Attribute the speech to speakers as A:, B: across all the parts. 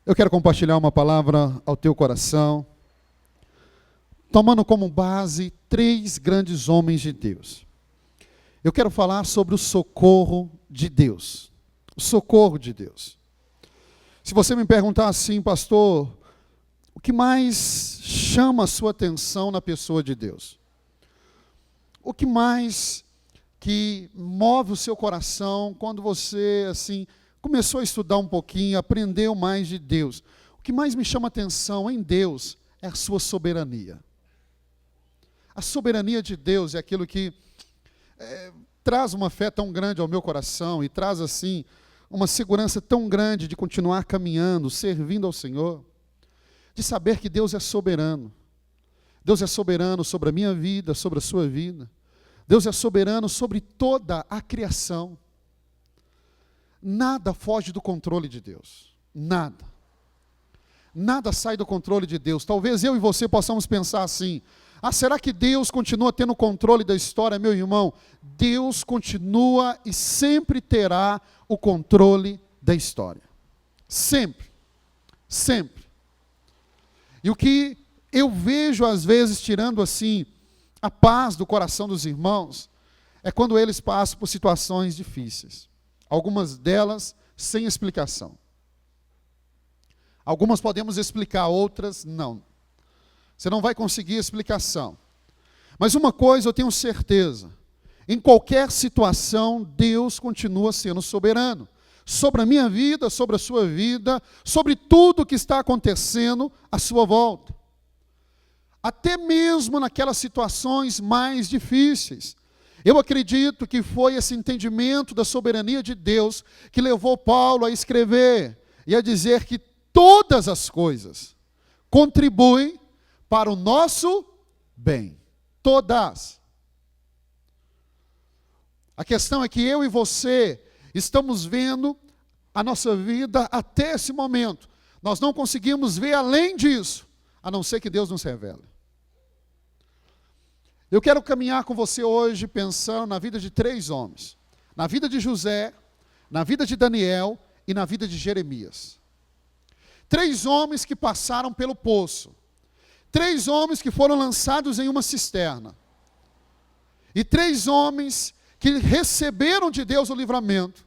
A: Eu quero compartilhar uma palavra ao teu coração, tomando como base 3 grandes homens de Deus. Eu quero falar sobre o socorro de Deus. O socorro de Deus. Se você me perguntar assim, pastor, o que mais chama a sua atenção na pessoa de Deus? O que mais que move o seu coração quando você, assim, começou a estudar um pouquinho, aprendeu mais de Deus? O que mais me chama a atenção em Deus é a sua soberania. A soberania de Deus é aquilo que traz uma fé tão grande ao meu coração e traz, assim, uma segurança tão grande de continuar caminhando, servindo ao Senhor, de saber que Deus é soberano. Deus é soberano sobre a minha vida, sobre a sua vida. Deus é soberano sobre toda a criação. Nada foge do controle de Deus. Nada. Nada sai do controle de Deus. Talvez eu e você possamos pensar assim: será que Deus continua tendo controle da história? Meu irmão, Deus continua e sempre terá o controle da história. Sempre. Sempre. E o que eu vejo às vezes tirando assim a paz do coração dos irmãos é quando eles passam por situações difíceis. Algumas delas sem explicação. Algumas podemos explicar, outras não. Você não vai conseguir explicação. Mas uma coisa eu tenho certeza: em qualquer situação, Deus continua sendo soberano. Sobre a minha vida, sobre a sua vida, sobre tudo que está acontecendo à sua volta. Até mesmo naquelas situações mais difíceis. Eu acredito que foi esse entendimento da soberania de Deus que levou Paulo a escrever e a dizer que todas as coisas contribuem para o nosso bem. Todas. A questão é que eu e você estamos vendo a nossa vida até esse momento. Nós não conseguimos ver além disso, a não ser que Deus nos revele. Eu quero caminhar com você hoje pensando na vida de 3 homens. Na vida de José, na vida de Daniel e na vida de Jeremias. 3 homens que passaram pelo poço. 3 homens que foram lançados em uma cisterna. E 3 homens que receberam de Deus o livramento.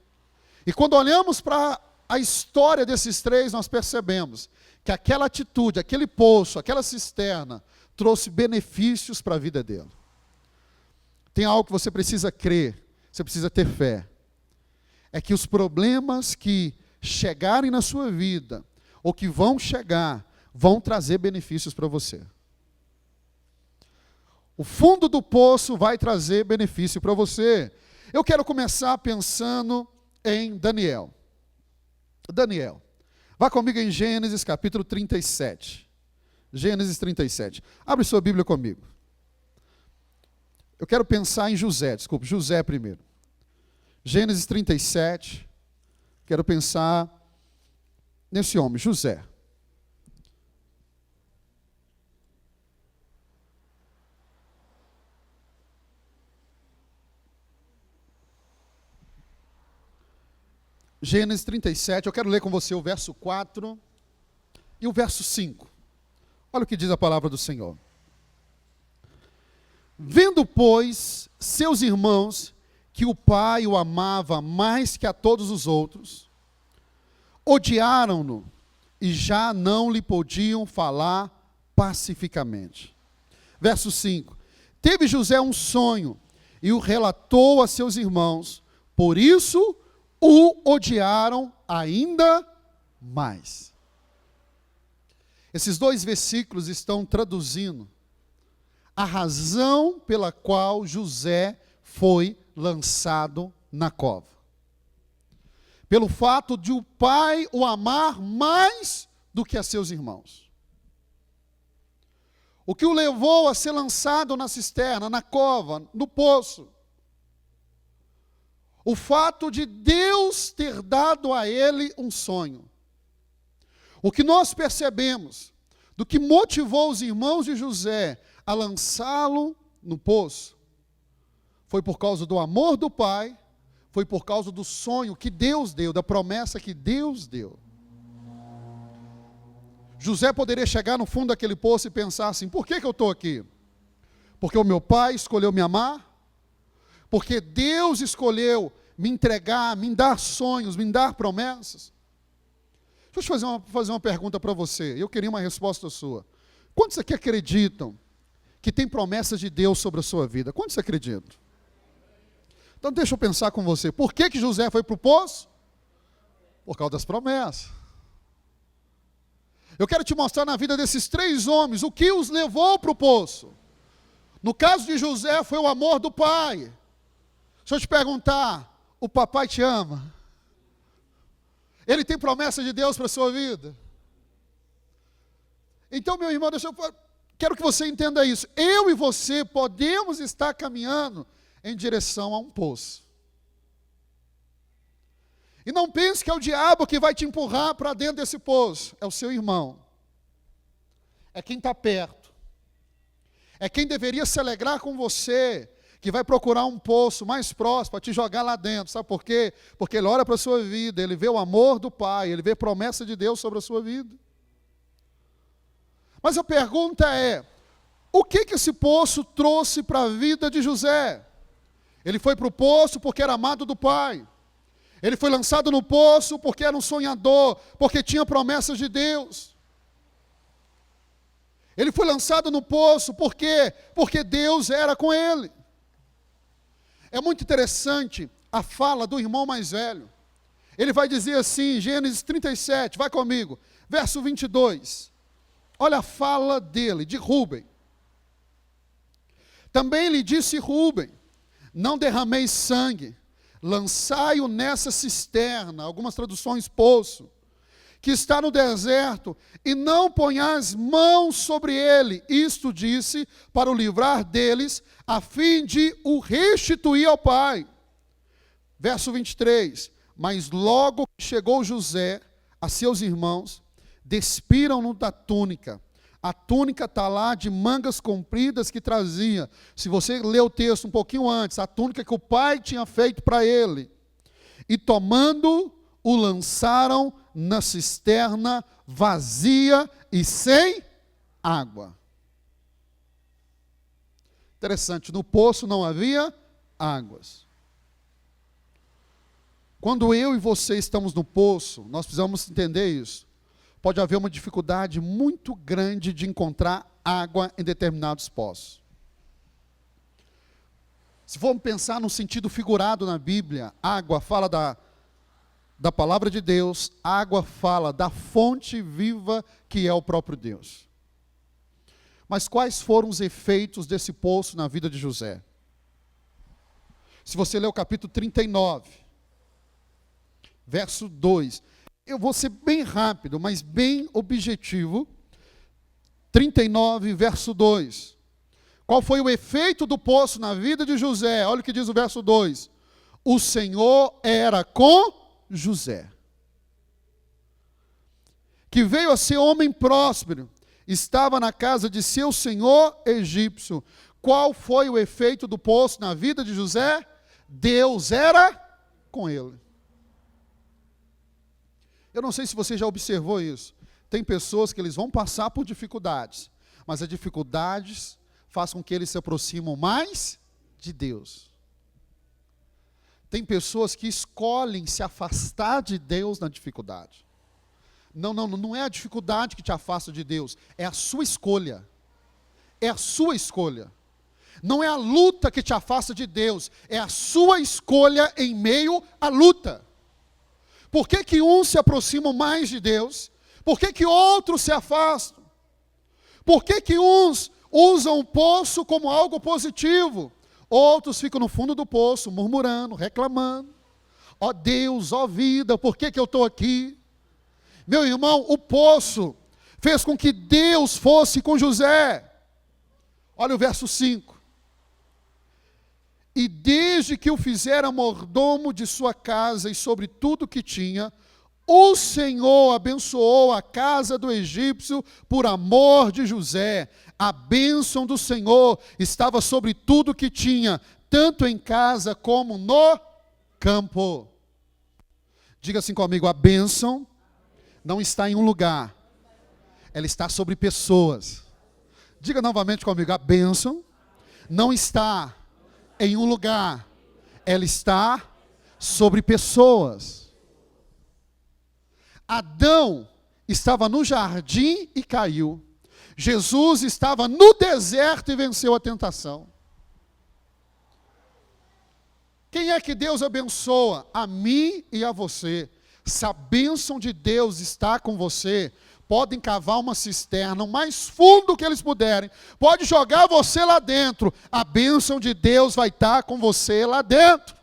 A: E quando olhamos para a história desses 3, nós percebemos que aquela atitude, aquele poço, aquela cisterna, trouxe benefícios para a vida dele. Tem algo que você precisa crer, você precisa ter fé. É que os problemas que chegarem na sua vida, ou que vão chegar, vão trazer benefícios para você. O fundo do poço vai trazer benefício para você. Eu quero começar pensando em Daniel. Daniel. Vá comigo em Gênesis capítulo 37. Gênesis 37. Abre sua Bíblia comigo. Eu quero pensar em José primeiro. Gênesis 37. Quero pensar nesse homem, José. Gênesis 37, eu quero ler com você o verso 4 e o verso 5. Olha o que diz a palavra do Senhor. Vendo, pois, seus irmãos que o pai o amava mais que a todos os outros, odiaram-no e já não lhe podiam falar pacificamente. Verso 5. Teve José um sonho e o relatou a seus irmãos, por isso o odiaram ainda mais. Esses 2 versículos estão traduzindo a razão pela qual José foi lançado na cova. Pelo fato de o pai o amar mais do que a seus irmãos. O que o levou a ser lançado na cisterna, na cova, no poço. O fato de Deus ter dado a ele um sonho. O que nós percebemos do que motivou os irmãos de José a lançá-lo no poço foi por causa do amor do pai, foi por causa do sonho que Deus deu, da promessa que Deus deu. José poderia chegar no fundo daquele poço e pensar assim: por que eu estou aqui? Porque o meu pai escolheu me amar? Porque Deus escolheu me entregar, me dar sonhos, me dar promessas? Deixa eu fazer uma pergunta para você. Eu queria uma resposta sua. Quantos aqui acreditam que tem promessas de Deus sobre a sua vida? Quantos acreditam? Então deixa eu pensar com você. Por que José foi para o poço? Por causa das promessas. Eu quero te mostrar na vida desses 3 homens o que os levou para o poço. No caso de José foi o amor do pai. Se eu te perguntar, o papai te ama? Ele tem promessa de Deus para a sua vida? Então, meu irmão, quero que você entenda isso. Eu e você podemos estar caminhando em direção a um poço. E não pense que é o diabo que vai te empurrar para dentro desse poço. É o seu irmão. É quem está perto. É quem deveria se alegrar com você, que vai procurar um poço mais próximo para te jogar lá dentro. Sabe por quê? Porque ele olha para a sua vida, ele vê o amor do Pai, ele vê a promessa de Deus sobre a sua vida. Mas a pergunta é, o que esse poço trouxe para a vida de José? Ele foi para o poço porque era amado do Pai. Ele foi lançado no poço porque era um sonhador, porque tinha promessas de Deus. Ele foi lançado no poço porque Deus era com ele. É muito interessante a fala do irmão mais velho. Ele vai dizer assim, Gênesis 37, vai comigo, verso 22. Olha a fala dele, de Rúben. Também lhe disse Rúben: não derrameis sangue, lançai-o nessa cisterna, algumas traduções poço, que está no deserto, e não ponhais mãos sobre ele. Isto disse para o livrar deles, a fim de o restituir ao pai. Verso 23. Mas logo que chegou José a seus irmãos, despiram-no da túnica. A túnica está lá de mangas compridas que trazia. Se você ler o texto um pouquinho antes, a túnica que o pai tinha feito para ele. E tomando, o lançaram na cisterna vazia e sem água. Interessante, no poço não havia águas. Quando eu e você estamos no poço, nós precisamos entender isso. Pode haver uma dificuldade muito grande de encontrar água em determinados poços. Se formos pensar no sentido figurado na Bíblia, água fala da palavra de Deus, água fala da fonte viva que é o próprio Deus. Mas quais foram os efeitos desse poço na vida de José? Se você ler o capítulo 39, verso 2, eu vou ser bem rápido, mas bem objetivo. 39, verso 2. Qual foi o efeito do poço na vida de José? Olha o que diz o verso 2. O Senhor era com José, que veio a ser homem próspero, estava na casa de seu senhor egípcio. Qual foi o efeito do poço na vida de José? Deus era com ele. Eu não sei se você já observou isso. Tem pessoas que eles vão passar por dificuldades, mas as dificuldades fazem com que eles se aproximam mais de Deus. Tem pessoas que escolhem se afastar de Deus na dificuldade. Não é a dificuldade que te afasta de Deus, é a sua escolha. É a sua escolha. Não é a luta que te afasta de Deus, é a sua escolha em meio à luta. Por que uns se aproximam mais de Deus? Por que outros se afastam? Por que uns usam o poço como algo positivo? Outros ficam no fundo do poço, murmurando, reclamando. Ó Deus, ó vida, por que eu estou aqui? Meu irmão, o poço fez com que Deus fosse com José. Olha o verso 5. E desde que o fizera mordomo de sua casa e sobre tudo que tinha, o Senhor abençoou a casa do egípcio por amor de José. A bênção do Senhor estava sobre tudo que tinha, tanto em casa como no campo. Diga assim comigo, a bênção não está em um lugar, ela está sobre pessoas. Diga novamente comigo, a bênção não está em um lugar, ela está sobre pessoas. Adão estava no jardim e caiu. Jesus estava no deserto e venceu a tentação. Quem é que Deus abençoa? A mim e a você. Se a bênção de Deus está com você, podem cavar uma cisterna, o mais fundo que eles puderem, pode jogar você lá dentro, a bênção de Deus vai estar com você lá dentro.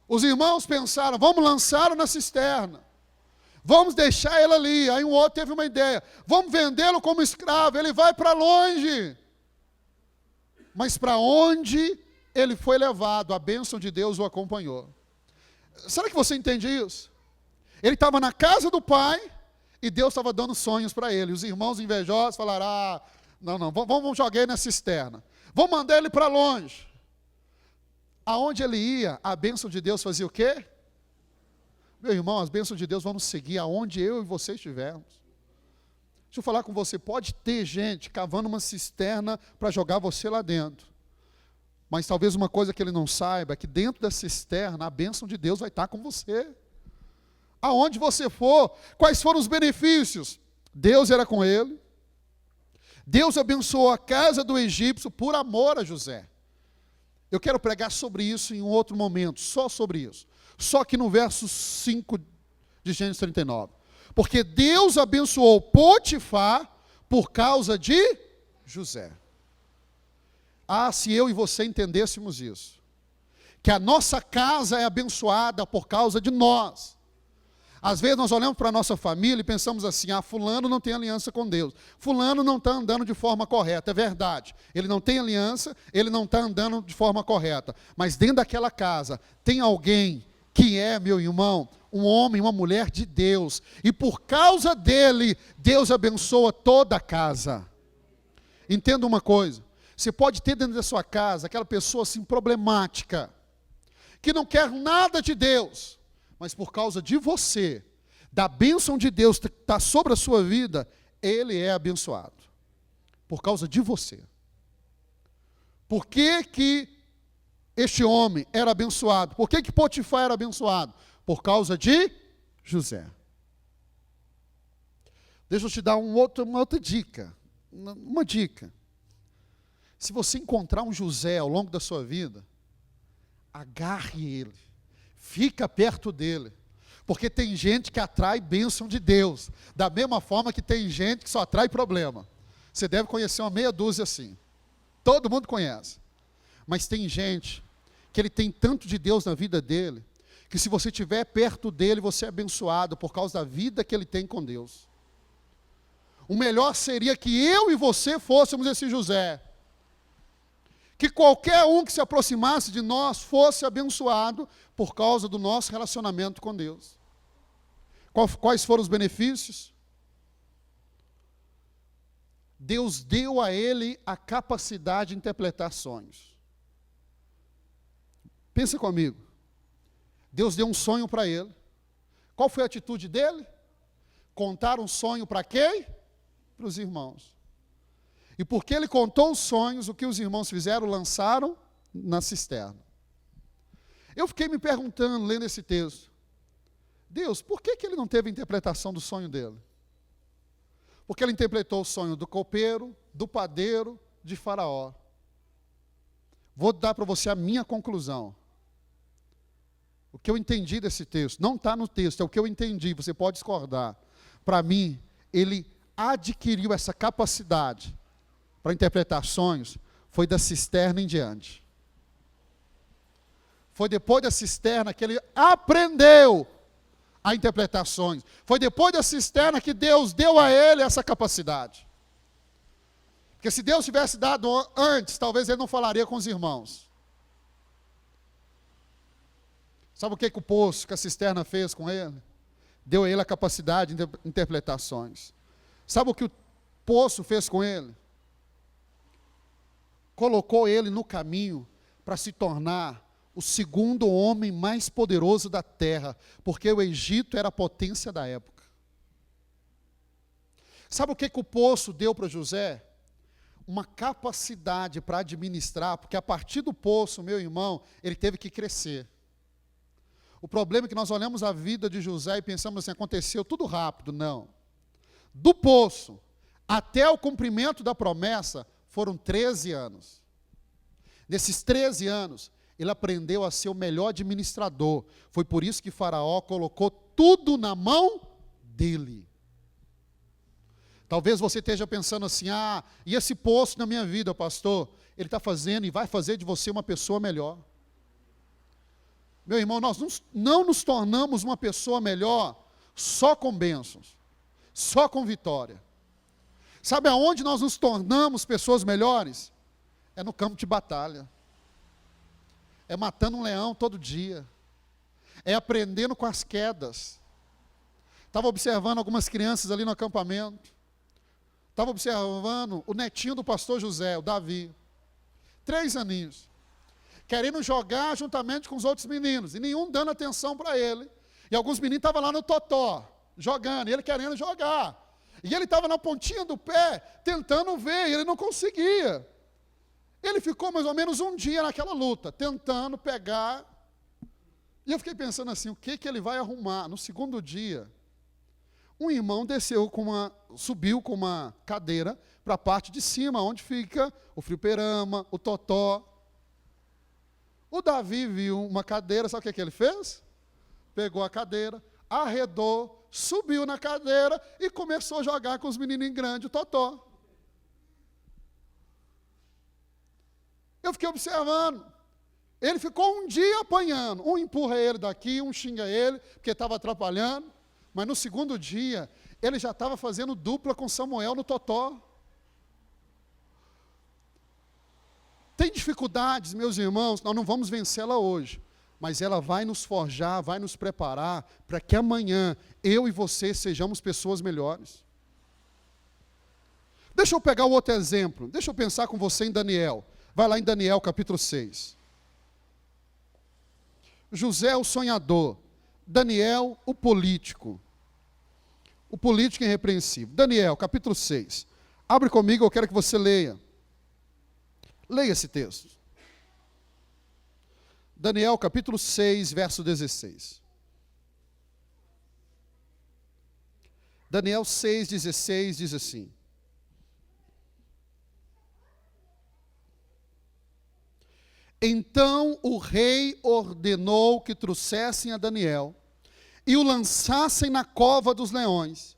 A: Os irmãos pensaram, vamos lançá-lo na cisterna, vamos deixar ele ali. Aí um outro teve uma ideia, vamos vendê-lo como escravo, ele vai para longe. Mas para onde ele foi levado, a bênção de Deus o acompanhou. Será que você entende isso? Ele estava na casa do pai e Deus estava dando sonhos para ele. Os irmãos invejosos falaram, não, vamos jogar ele na cisterna. Vamos mandar ele para longe. Aonde ele ia, a bênção de Deus fazia o quê? Meu irmão, as bênçãos de Deus vão nos seguir aonde eu e você estivermos. Deixa eu falar com você, pode ter gente cavando uma cisterna para jogar você lá dentro. Mas talvez uma coisa que ele não saiba é que dentro da cisterna a bênção de Deus vai estar com você. Aonde você for, quais foram os benefícios? Deus era com ele. Deus abençoou a casa do egípcio por amor a José. Eu quero pregar sobre isso em um outro momento, só sobre isso. Só que no verso 5 de Gênesis 39. Porque Deus abençoou Potifar por causa de José. Ah, se eu e você entendêssemos isso. Que a nossa casa é abençoada por causa de nós. Às vezes nós olhamos para a nossa família e pensamos assim, fulano não tem aliança com Deus. Fulano não está andando de forma correta. É verdade. Ele não tem aliança, ele não está andando de forma correta. Mas dentro daquela casa tem alguém que é, meu irmão, um homem, uma mulher de Deus. E por causa dele, Deus abençoa toda a casa. Entenda uma coisa. Você pode ter dentro da sua casa aquela pessoa assim problemática, que não quer nada de Deus, mas por causa de você, da bênção de Deus que está sobre a sua vida, ele é abençoado. Por causa de você. Por que que este homem era abençoado? Por que que Potifar era abençoado? Por causa de José. Deixa eu te dar uma outra dica. Uma dica. Se você encontrar um José ao longo da sua vida, agarre ele, fica perto dele, porque tem gente que atrai bênção de Deus, da mesma forma que tem gente que só atrai problema. Você deve conhecer uma meia dúzia assim, todo mundo conhece, mas tem gente que ele tem tanto de Deus na vida dele, que se você estiver perto dele, você é abençoado por causa da vida que ele tem com Deus. O melhor seria que eu e você fôssemos esse José, que qualquer um que se aproximasse de nós fosse abençoado por causa do nosso relacionamento com Deus. Quais foram os benefícios? Deus deu a ele a capacidade de interpretar sonhos. Pensa comigo. Deus deu um sonho para ele. Qual foi a atitude dele? Contar um sonho para quem? Para os irmãos. E porque ele contou os sonhos, o que os irmãos fizeram? Lançaram na cisterna. Eu fiquei me perguntando, lendo esse texto, Deus, por que ele não teve a interpretação do sonho dele? Porque ele interpretou o sonho do copeiro, do padeiro, de Faraó. Vou dar para você a minha conclusão. O que eu entendi desse texto, não está no texto, é o que eu entendi, você pode discordar. Para mim, ele adquiriu essa capacidade para interpretar sonhos, foi da cisterna em diante. Foi depois da cisterna que ele aprendeu a interpretar sonhos. Foi depois da cisterna que Deus deu a ele essa capacidade. Porque se Deus tivesse dado antes, talvez ele não falaria com os irmãos. Sabe o que o poço, que a cisterna fez com ele? Deu a ele a capacidade de interpretar sonhos. Sabe o que o poço fez com ele? Colocou ele no caminho para se tornar o segundo homem mais poderoso da terra, porque o Egito era a potência da época. Sabe o que o poço deu para José? Uma capacidade para administrar, porque a partir do poço, meu irmão, ele teve que crescer. O problema é que nós olhamos a vida de José e pensamos assim, aconteceu tudo rápido. Não. Do poço até o cumprimento da promessa, foram 13 anos. Nesses 13 anos, ele aprendeu a ser o melhor administrador. Foi por isso que Faraó colocou tudo na mão dele. Talvez você esteja pensando assim, e esse poço na minha vida, pastor? Ele está fazendo e vai fazer de você uma pessoa melhor. Meu irmão, nós não nos tornamos uma pessoa melhor só com bênçãos, só com vitória. Sabe aonde nós nos tornamos pessoas melhores? É no campo de batalha. É matando um leão todo dia. É aprendendo com as quedas. Estava observando algumas crianças ali no acampamento. Estava observando o netinho do pastor José, o Davi. 3 aninhos. Querendo jogar juntamente com os outros meninos. E nenhum dando atenção para ele. E alguns meninos estavam lá no totó, jogando. E ele querendo jogar. E ele estava na pontinha do pé, tentando ver. E ele não conseguia. Ele ficou mais ou menos um dia naquela luta, tentando pegar. E eu fiquei pensando assim, o que ele vai arrumar? No segundo dia, um irmão subiu com uma cadeira para a parte de cima, onde fica o fliperama, o totó. O Davi viu uma cadeira, sabe o que ele fez? Pegou a cadeira, arredou, subiu na cadeira e começou a jogar com os menininhos grandes, o totó. Eu fiquei observando. Ele ficou um dia apanhando. Um empurra ele daqui, um xinga ele, porque estava atrapalhando. Mas no segundo dia, ele já estava fazendo dupla com Samuel no totó. Tem dificuldades, meus irmãos, nós não vamos vencê-la hoje. Mas ela vai nos forjar, vai nos preparar para que amanhã eu e você sejamos pessoas melhores. Deixa eu pegar o outro exemplo. Deixa eu pensar com você em Daniel. Vai lá em Daniel capítulo 6. José o sonhador. Daniel o político. O político irrepreensível. Daniel capítulo 6. Abre comigo, eu quero que você leia. Leia esse texto. Daniel capítulo 6, verso 16. Daniel 6, 16 diz assim. Então o rei ordenou que trouxessem a Daniel e o lançassem na cova dos leões.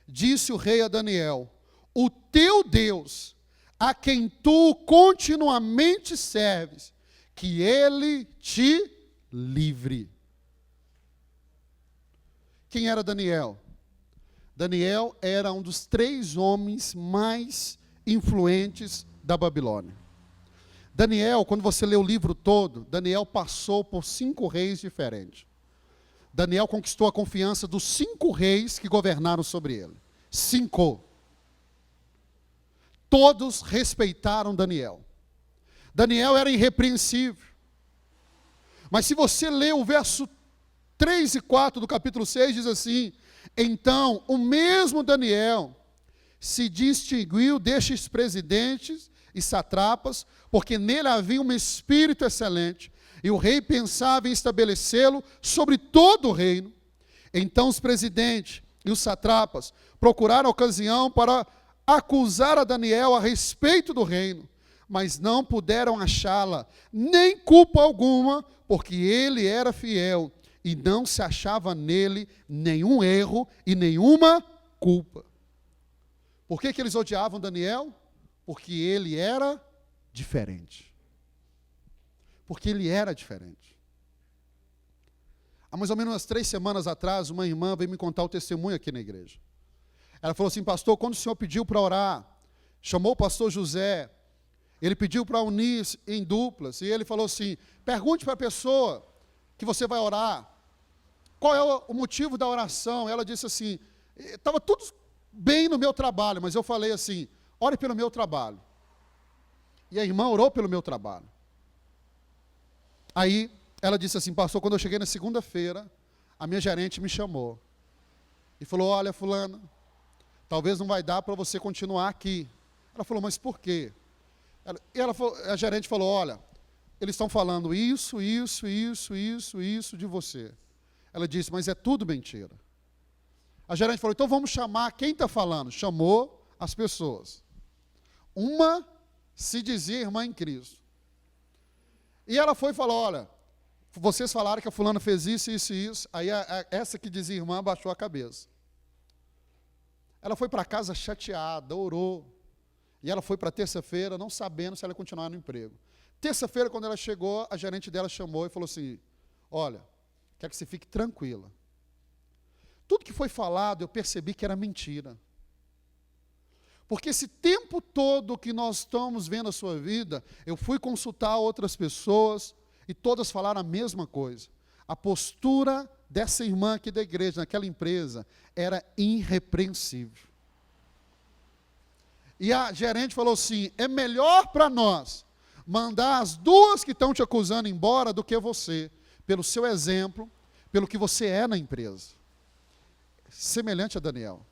A: Disse o rei a Daniel, o teu Deus, a quem tu continuamente serves, que ele te livre. Quem era Daniel? Daniel era um dos 3 homens mais influentes da Babilônia. Daniel, quando você lê o livro todo, Daniel passou por 5 reis diferentes. Daniel conquistou a confiança dos 5 reis que governaram sobre ele. 5. Todos respeitaram Daniel. Daniel era irrepreensível. Mas se você ler o verso 3 e 4 do capítulo 6, diz assim, então o mesmo Daniel se distinguiu destes presidentes e satrapas, porque nele havia um espírito excelente, e o rei pensava em estabelecê-lo sobre todo o reino. Então os presidentes e os satrapas procuraram a ocasião para acusar a Daniel a respeito do reino, mas não puderam achá-la, nem culpa alguma, porque ele era fiel, e não se achava nele nenhum erro e nenhuma culpa. Por que eles odiavam Daniel? Porque ele era diferente. Porque ele era diferente. Há mais ou menos umas 3 semanas atrás, uma irmã veio me contar o testemunho aqui na igreja. Ela falou assim, pastor, quando o senhor pediu para orar, chamou o pastor José, ele pediu para unir em duplas, e ele falou assim, pergunte para a pessoa que você vai orar, qual é o motivo da oração? Ela disse assim, estava tudo bem no meu trabalho, mas eu falei assim, ore pelo meu trabalho. E a irmã orou pelo meu trabalho. Aí ela disse assim, pastor, quando eu cheguei na segunda-feira, a minha gerente me chamou e falou, olha fulana, talvez não vai dar para você continuar aqui. Ela falou, mas por quê? A gerente falou, olha, eles estão falando isso de você. Ela disse, mas é tudo mentira. A gerente falou, então vamos chamar quem está falando. Chamou as pessoas. Uma se dizia irmã em Cristo. E ela foi e falou, olha, vocês falaram que a fulana fez isso. Aí essa que dizia irmã abaixou a cabeça. Ela foi para casa chateada, orou. E ela foi para terça-feira, não sabendo se ela ia continuar no emprego. Terça-feira, quando ela chegou, a gerente dela chamou e falou assim, olha, quero que você fique tranquila. Tudo que foi falado, eu percebi que era mentira. Porque esse tempo todo que nós estamos vendo a sua vida, eu fui consultar outras pessoas e todas falaram a mesma coisa. A postura dessa irmã aqui da igreja, naquela empresa, era irrepreensível. E a gerente falou assim, é melhor para nós mandar as duas que estão te acusando embora do que você, pelo seu exemplo, pelo que você é na empresa. Semelhante a Daniel.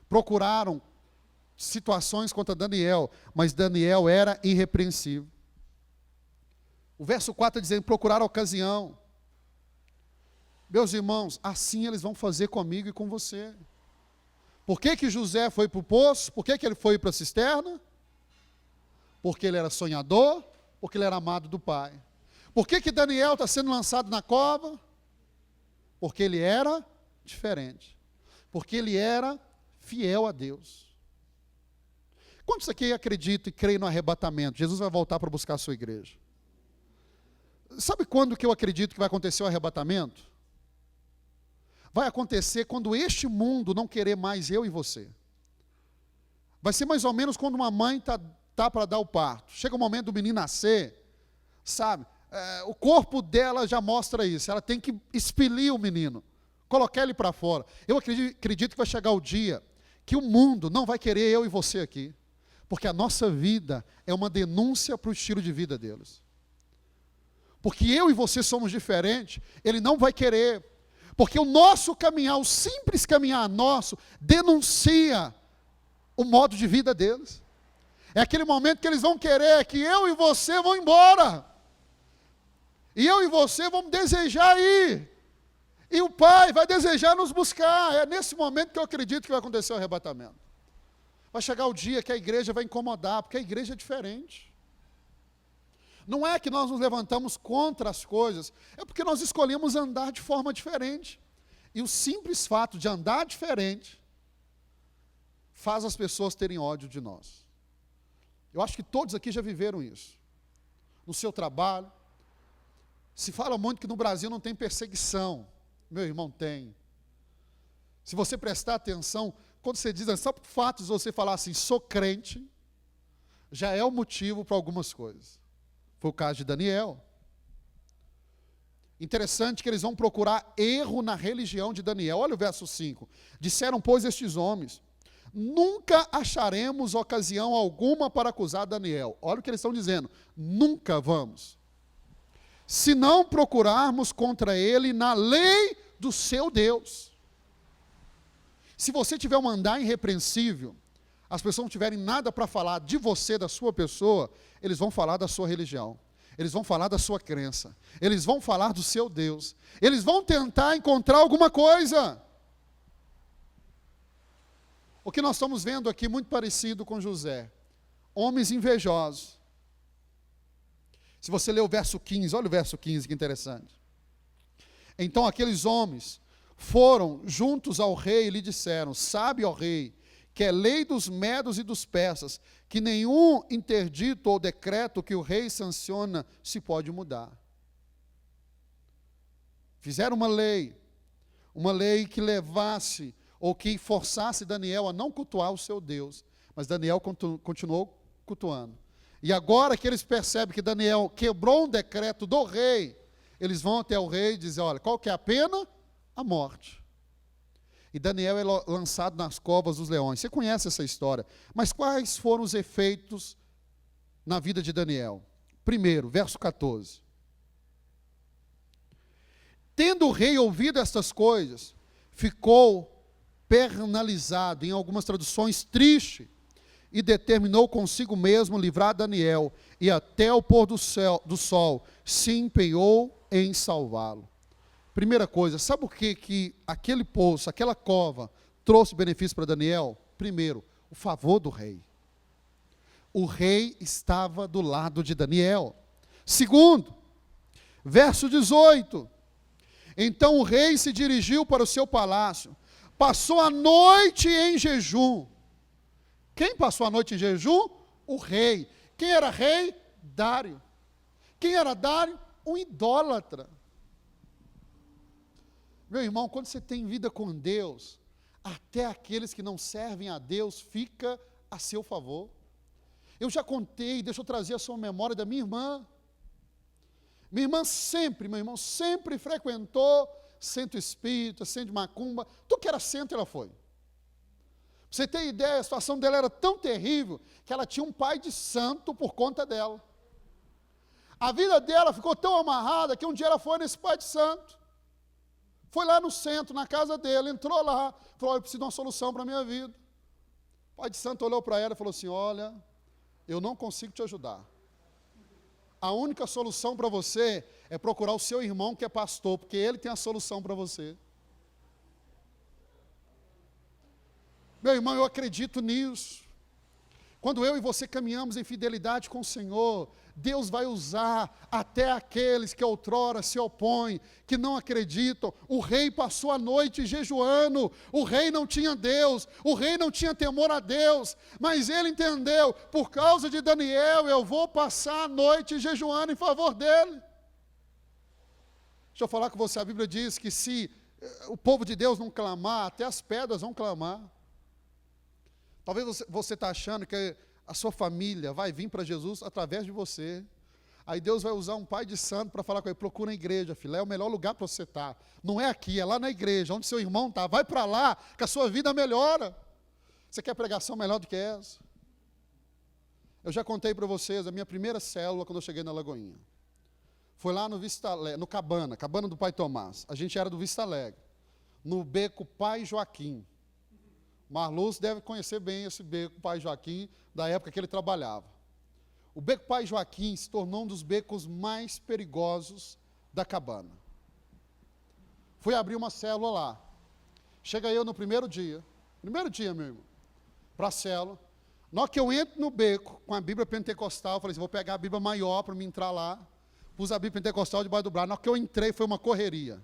A: Procuraram situações contra Daniel, mas Daniel era irrepreensível. O verso 4 diz, procurar a ocasião. Meus irmãos, assim eles vão fazer comigo e com você. Por que José foi para o poço? Por que ele foi para a cisterna? Porque ele era sonhador, porque ele era amado do Pai. Por que Daniel está sendo lançado na cova? Porque ele era diferente. Porque ele era fiel a Deus. Quantos aqui acreditam e creem no arrebatamento? Jesus vai voltar para buscar a sua igreja. Sabe quando que eu acredito que vai acontecer o arrebatamento? Vai acontecer quando este mundo não querer mais eu e você. Vai ser mais ou menos quando uma mãe tá para dar o parto. Chega o momento do menino nascer, sabe? O corpo dela já mostra isso. Ela tem que expelir o menino, colocar ele para fora. Eu acredito que vai chegar o dia que o mundo não vai querer eu e você aqui. Porque a nossa vida é uma denúncia para o estilo de vida deles. Porque eu e você somos diferentes, ele não vai querer. Porque o nosso caminhar, o simples caminhar nosso, denuncia o modo de vida deles. É aquele momento que eles vão querer que eu e você vão embora. E eu e você vamos desejar ir. E o Pai vai desejar nos buscar. É nesse momento que eu acredito que vai acontecer o arrebatamento. Vai chegar o dia que a igreja vai incomodar, porque a igreja é diferente. Não é que nós nos levantamos contra as coisas, é porque nós escolhemos andar de forma diferente. E o simples fato de andar diferente faz as pessoas terem ódio de nós. Eu acho que todos aqui já viveram isso. No seu trabalho. Se fala muito que no Brasil não tem perseguição. Meu irmão, tem. Se você prestar atenção, quando você diz, só por fato de você falar assim, sou crente, já é o motivo para algumas coisas. Foi o caso de Daniel. Interessante que eles vão procurar erro na religião de Daniel. Olha o verso 5. Disseram, pois, estes homens, nunca acharemos ocasião alguma para acusar Daniel. Olha o que eles estão dizendo. Nunca vamos. Se não procurarmos contra ele na lei do seu Deus. Se você tiver um andar irrepreensível, as pessoas não tiverem nada para falar de você, da sua pessoa, eles vão falar da sua religião. Eles vão falar da sua crença. Eles vão falar do seu Deus. Eles vão tentar encontrar alguma coisa. O que nós estamos vendo aqui, muito parecido com José. Homens invejosos. Se você ler o verso 15, olha o verso 15, que interessante. Então aqueles homens foram juntos ao rei e lhe disseram, sabe, ó rei, que é lei dos medos e dos persas, que nenhum interdito ou decreto que o rei sanciona se pode mudar. Fizeram uma lei que levasse ou que forçasse Daniel a não cultuar o seu Deus, mas Daniel continuou cultuando. E agora que eles percebem que Daniel quebrou um decreto do rei, eles vão até o rei e dizem, olha, qual que é a pena? A morte. E Daniel é lançado nas covas dos leões. Você conhece essa história. Mas quais foram os efeitos na vida de Daniel? Primeiro, verso 14. Tendo o rei ouvido estas coisas, ficou penalizado, em algumas traduções, triste, e determinou consigo mesmo livrar Daniel, e até o pôr do sol se empenhou em salvá-lo. Primeira coisa, sabe por que aquele poço, aquela cova, trouxe benefício para Daniel? Primeiro, o favor do rei. O rei estava do lado de Daniel. Segundo, verso 18. Então o rei se dirigiu para o seu palácio, passou a noite em jejum. Quem passou a noite em jejum? O rei. Quem era rei? Dário. Quem era Dário? Um idólatra. Meu irmão, quando você tem vida com Deus, até aqueles que não servem a Deus fica a seu favor. Eu já contei, deixa eu trazer a sua memória da minha irmã. Minha irmã sempre, meu irmão, sempre frequentou centro espírita, centro de macumba, tudo que era centro ela foi. Pra você ter ideia, a situação dela era tão terrível, que ela tinha um pai de santo por conta dela. A vida dela ficou tão amarrada, que um dia ela foi nesse pai de santo. Foi lá no centro, na casa dele, entrou lá, falou, eu preciso de uma solução para a minha vida. O pai de santo olhou para ela e falou assim, olha, eu não consigo te ajudar. A única solução para você é procurar o seu irmão que é pastor, porque ele tem a solução para você. Meu irmão, eu acredito nisso. Quando eu e você caminhamos em fidelidade com o Senhor, Deus vai usar até aqueles que outrora se opõem, que não acreditam. O rei passou a noite jejuando, o rei não tinha Deus, o rei não tinha temor a Deus, mas ele entendeu, por causa de Daniel, eu vou passar a noite jejuando em favor dele. Deixa eu falar com você, a Bíblia diz que se o povo de Deus não clamar, até as pedras vão clamar. Talvez você está achando que a sua família vai vir para Jesus através de você. Aí Deus vai usar um pai de santo para falar com ele, procura a igreja, filho, é o melhor lugar para você estar. Não é aqui, é lá na igreja, onde seu irmão está. Vai para lá, que a sua vida melhora. Você quer pregação melhor do que essa? Eu já contei para vocês a minha primeira célula quando eu cheguei na Lagoinha. Foi lá no Vista Alegre, no Cabana do Pai Tomás. A gente era do Vista Alegre, no beco Pai Joaquim. Marluz deve conhecer bem esse beco Pai Joaquim, da época que ele trabalhava. O beco Pai Joaquim se tornou um dos becos mais perigosos da Cabana. Fui abrir uma célula lá. Chega eu no primeiro dia, meu irmão, para a célula. Na hora que eu entro no beco com a Bíblia Pentecostal, eu falei assim, vou pegar a Bíblia maior para me entrar lá. Pus a Bíblia Pentecostal debaixo do braço. Na hora que eu entrei, foi uma correria.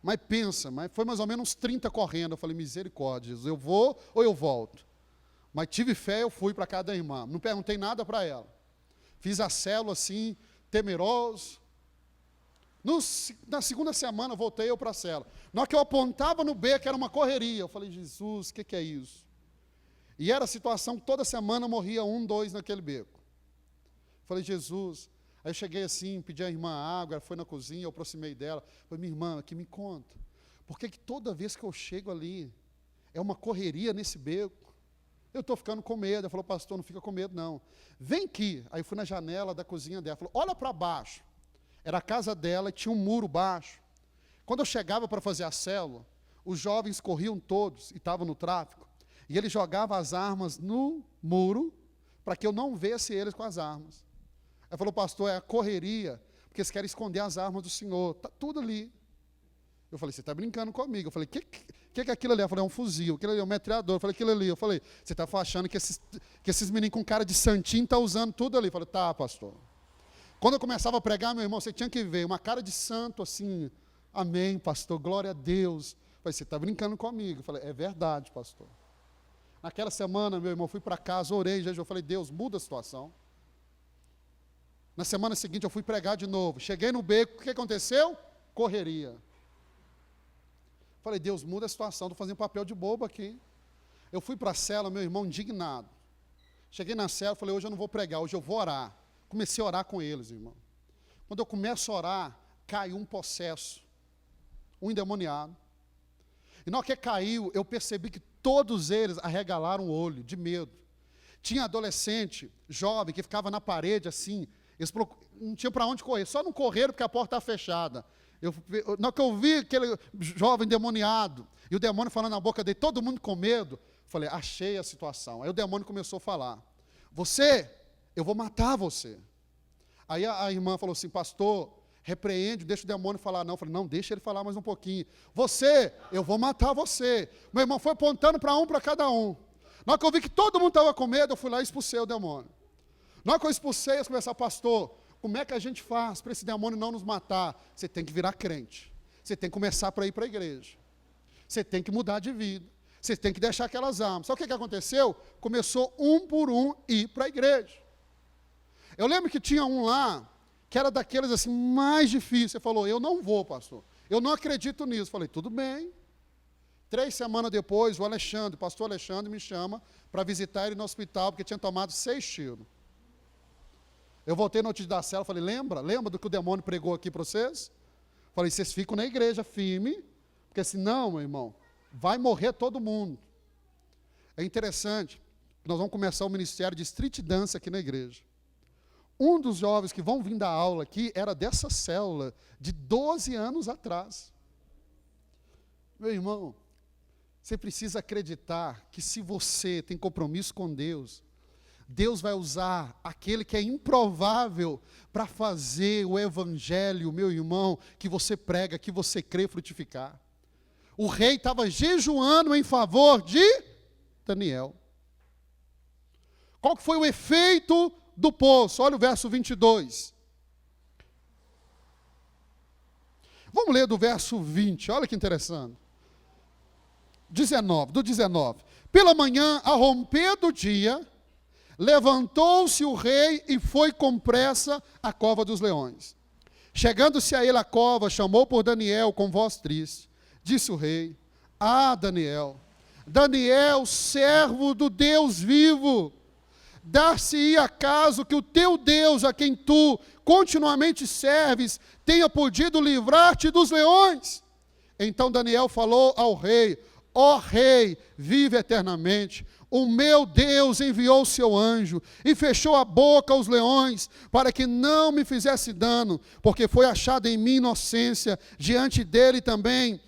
A: Mas pensa, foi mais ou menos uns 30 correndo. Eu falei, misericórdia, Jesus, eu vou ou eu volto? Mas tive fé, eu fui para casa da irmã. Não perguntei nada para ela. Fiz a célula assim, temeroso. Na segunda semana, voltei eu para a célula. Na hora que eu apontava no beco, era uma correria. Eu falei, Jesus, o que é isso? E era a situação que toda semana morria 1, 2 naquele beco. Eu falei, Jesus. Aí eu cheguei assim, pedi à irmã água, ela foi na cozinha, eu aproximei dela. Falei, minha irmã, aqui me conta. Por que toda vez que eu chego ali, é uma correria nesse beco? Eu estou ficando com medo. Ela falou, pastor, não fica com medo não. Vem aqui. Aí eu fui na janela da cozinha dela. Falou, olha para baixo. Era a casa dela e tinha um muro baixo. Quando eu chegava para fazer a célula, os jovens corriam todos e estavam no tráfico. E ele jogava as armas no muro para que eu não visse eles com as armas. Ela falou, pastor, é a correria, porque eles querem esconder as armas do Senhor. Está tudo ali. Eu falei, você está brincando comigo. Eu falei, o que é aquilo ali? Ela falou, é um fuzil. Aquilo ali é um metralhador. Eu falei, aquilo ali. Eu falei, você está achando que esses meninos com cara de santinho estão usando tudo ali? Eu falei, tá, pastor. Quando eu começava a pregar, meu irmão, você tinha que ver uma cara de santo assim, amém, pastor, glória a Deus. Eu falei, você está brincando comigo. Eu falei, é verdade, pastor. Naquela semana, meu irmão, fui para casa, orei, eu falei, Deus, muda a situação. Na semana seguinte eu fui pregar de novo. Cheguei no beco, o que aconteceu? Correria. Falei, Deus, muda a situação, estou fazendo papel de bobo aqui. Eu fui para a cela, meu irmão, indignado. Cheguei na cela, falei, hoje eu não vou pregar, hoje eu vou orar. Comecei a orar com eles, irmão. Quando eu começo a orar, caiu um possesso, um endemoniado. E na hora que caiu, eu percebi que todos eles arregalaram o olho, de medo. Tinha adolescente, jovem, que ficava na parede assim, eles não tinham para onde correr, só não correram porque a porta estava fechada. Na hora que eu vi aquele jovem demoniado, e o demônio falando na boca dele, todo mundo com medo, falei, achei a situação. Aí o demônio começou a falar, eu vou matar você. Aí a irmã falou assim, pastor, repreende, deixa o demônio falar não. Eu falei, não, deixa ele falar mais um pouquinho. Eu vou matar você. Meu irmão foi apontando para cada um. Na hora que eu vi que todo mundo estava com medo, eu fui lá e expulsei o demônio. Na hora que eu expulsei, eles começaram, pastor, como é que a gente faz para esse demônio não nos matar? Você tem que virar crente. Você tem que começar para ir para a igreja. Você tem que mudar de vida. Você tem que deixar aquelas armas. Sabe o que aconteceu? Começou um por um ir para a igreja. Eu lembro que tinha um lá, que era daqueles assim, mais difíceis. Ele falou, eu não vou, pastor. Eu não acredito nisso. Eu falei, tudo bem. 3 semanas depois, o pastor Alexandre me chama para visitar ele no hospital, porque tinha tomado 6 tiros. Eu voltei no noite da cela, falei, lembra do que o demônio pregou aqui para vocês? Falei, vocês ficam na igreja firme, porque senão, meu irmão, vai morrer todo mundo. É interessante, nós vamos começar o ministério de street dance aqui na igreja. Um dos jovens que vão vir dar aula aqui era dessa célula, de 12 anos atrás. Meu irmão, você precisa acreditar que se você tem compromisso com Deus, Deus vai usar aquele que é improvável para fazer o evangelho, meu irmão, que você prega, que você crê frutificar. O rei estava jejuando em favor de Daniel. Qual que foi o efeito do poço? Olha o verso 22. Vamos ler do verso 20, olha que interessante. 19. Pela manhã, a romper do dia, levantou-se o rei e foi com pressa à cova dos leões. Chegando-se a ele a cova, chamou por Daniel com voz triste. Disse o rei, Daniel, servo do Deus vivo, dar-se-ia acaso que o teu Deus, a quem tu continuamente serves, tenha podido livrar-te dos leões? Então Daniel falou ao rei, ó rei, vive eternamente. O meu Deus enviou o seu anjo e fechou a boca aos leões para que não me fizesse dano, porque foi achada em mim inocência diante dele também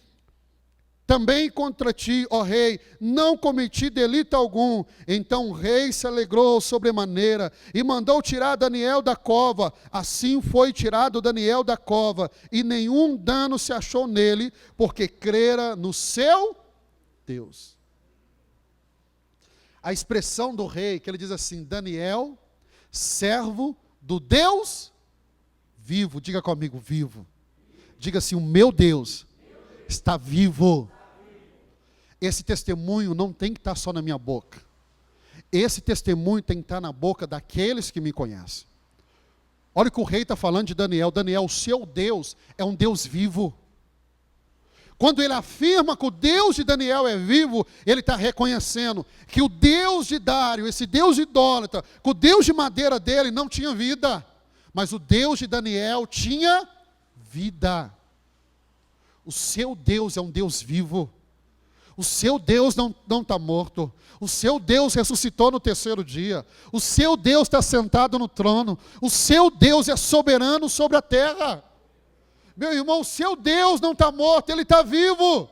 A: contra ti, ó rei, não cometi delito algum. Então o rei se alegrou sobremaneira e mandou tirar Daniel da cova. Assim foi tirado Daniel da cova e nenhum dano se achou nele, porque crera no seu Deus. A expressão do rei, que ele diz assim, Daniel, servo do Deus vivo. Diga comigo, vivo. Diga assim, o meu Deus está vivo. Esse testemunho não tem que estar só na minha boca. Esse testemunho tem que estar na boca daqueles que me conhecem. Olha o que o rei está falando de Daniel. Daniel, o seu Deus é um Deus vivo. Quando ele afirma que o Deus de Daniel é vivo, ele está reconhecendo que o Deus de Dário, esse Deus idólatra, que o Deus de madeira dele não tinha vida, mas o Deus de Daniel tinha vida. O seu Deus é um Deus vivo. O seu Deus não está morto. O seu Deus ressuscitou no 3º dia. O seu Deus está sentado no trono. O seu Deus é soberano sobre a terra. Meu irmão, o seu Deus não está morto, ele está vivo.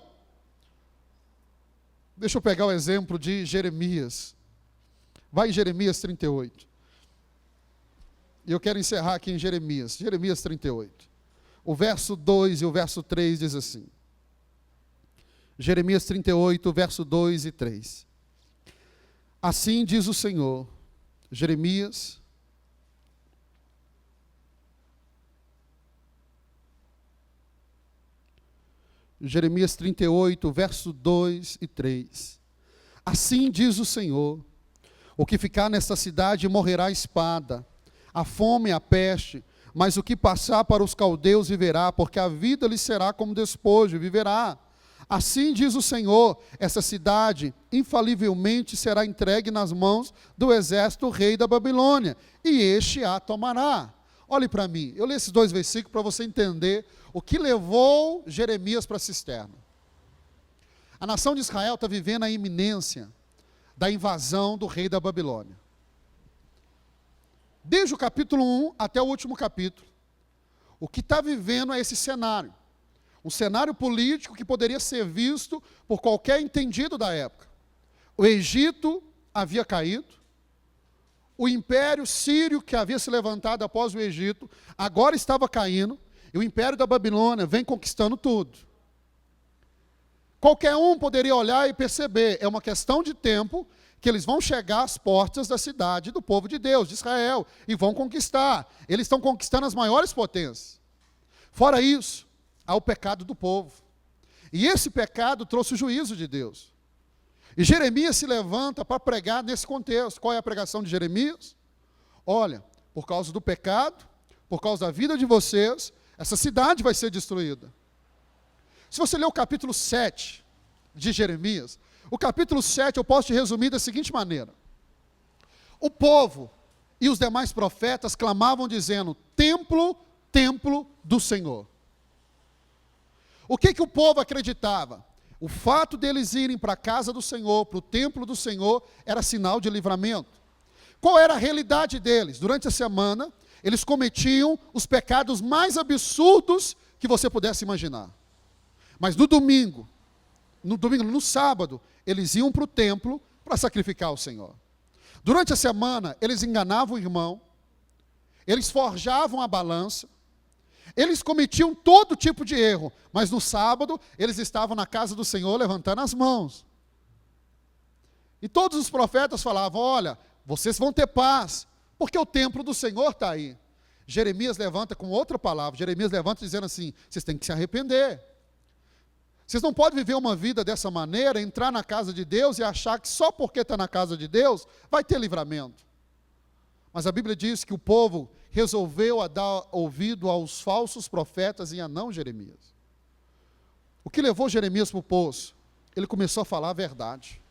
A: Deixa eu pegar o exemplo de Jeremias. Vai em Jeremias 38. E eu quero encerrar aqui em Jeremias 38. O verso 2 e o verso 3 diz assim. Jeremias 38, verso 2 e 3. Assim diz o Senhor, Jeremias 38, verso 2 e 3. Assim diz o Senhor, o que ficar nesta cidade morrerá a espada, a fome e a peste, mas o que passar para os caldeus viverá, porque a vida lhe será como despojo, viverá. Assim diz o Senhor, essa cidade infalivelmente será entregue nas mãos do exército rei da Babilônia, e este a tomará. Olhe para mim, eu li esses 2 versículos para você entender o que levou Jeremias para a cisterna. A nação de Israel está vivendo a iminência da invasão do rei da Babilônia. Desde o capítulo 1 até o último capítulo, o que está vivendo é esse cenário. Um cenário político que poderia ser visto por qualquer entendido da época. O Egito havia caído, o império sírio que havia se levantado após o Egito, agora estava caindo, e o império da Babilônia vem conquistando tudo. Qualquer um poderia olhar e perceber, é uma questão de tempo que eles vão chegar às portas da cidade do povo de Deus, de Israel, e vão conquistar. Eles estão conquistando as maiores potências. Fora isso, há o pecado do povo. E esse pecado trouxe o juízo de Deus. E Jeremias se levanta para pregar nesse contexto. Qual é a pregação de Jeremias? Olha, por causa do pecado, por causa da vida de vocês, essa cidade vai ser destruída. Se você ler o capítulo 7 de Jeremias, o capítulo 7 eu posso te resumir da seguinte maneira. O povo e os demais profetas clamavam dizendo, templo, templo do Senhor. O que o povo acreditava? O fato deles irem para a casa do Senhor, para o templo do Senhor, era sinal de livramento. Qual era a realidade deles? Durante a semana, eles cometiam os pecados mais absurdos que você pudesse imaginar. Mas no sábado, eles iam para o templo para sacrificar ao Senhor. Durante a semana, eles enganavam o irmão, eles forjavam a balança, eles cometiam todo tipo de erro, mas no sábado, eles estavam na casa do Senhor levantando as mãos. E todos os profetas falavam, olha, vocês vão ter paz, porque o templo do Senhor está aí. Jeremias levanta com outra palavra, Jeremias levanta dizendo assim, vocês têm que se arrepender. Vocês não podem viver uma vida dessa maneira, entrar na casa de Deus e achar que só porque está na casa de Deus, vai ter livramento. Mas a Bíblia diz que o povo resolveu a dar ouvido aos falsos profetas e a não Jeremias. O que levou Jeremias para o poço? Ele começou a falar a verdade.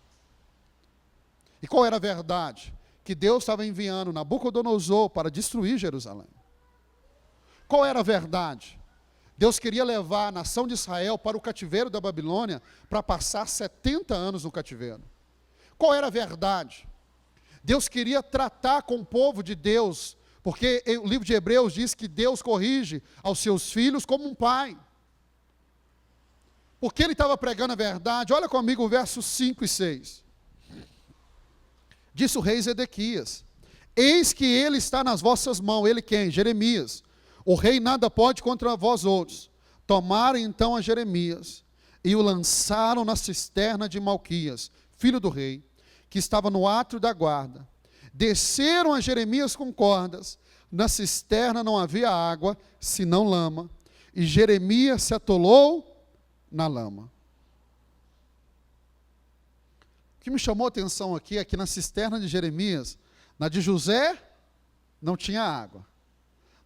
A: E qual era a verdade? Que Deus estava enviando Nabucodonosor para destruir Jerusalém. Qual era a verdade? Deus queria levar a nação de Israel para o cativeiro da Babilônia para passar 70 anos no cativeiro. Qual era a verdade? Deus queria tratar com o povo de Deus, porque o livro de Hebreus diz que Deus corrige aos seus filhos como um pai. Porque ele estava pregando a verdade, olha comigo o verso 5 e 6. Disse o rei Zedequias, eis que ele está nas vossas mãos, ele quem? Jeremias. O rei nada pode contra vós outros. Tomaram então a Jeremias e o lançaram na cisterna de Malquias, filho do rei, que estava no átrio da guarda. Desceram a Jeremias com cordas, na cisterna não havia água, senão lama, e Jeremias se atolou na lama. O que me chamou a atenção aqui é que na cisterna de Jeremias, na de José, não tinha água.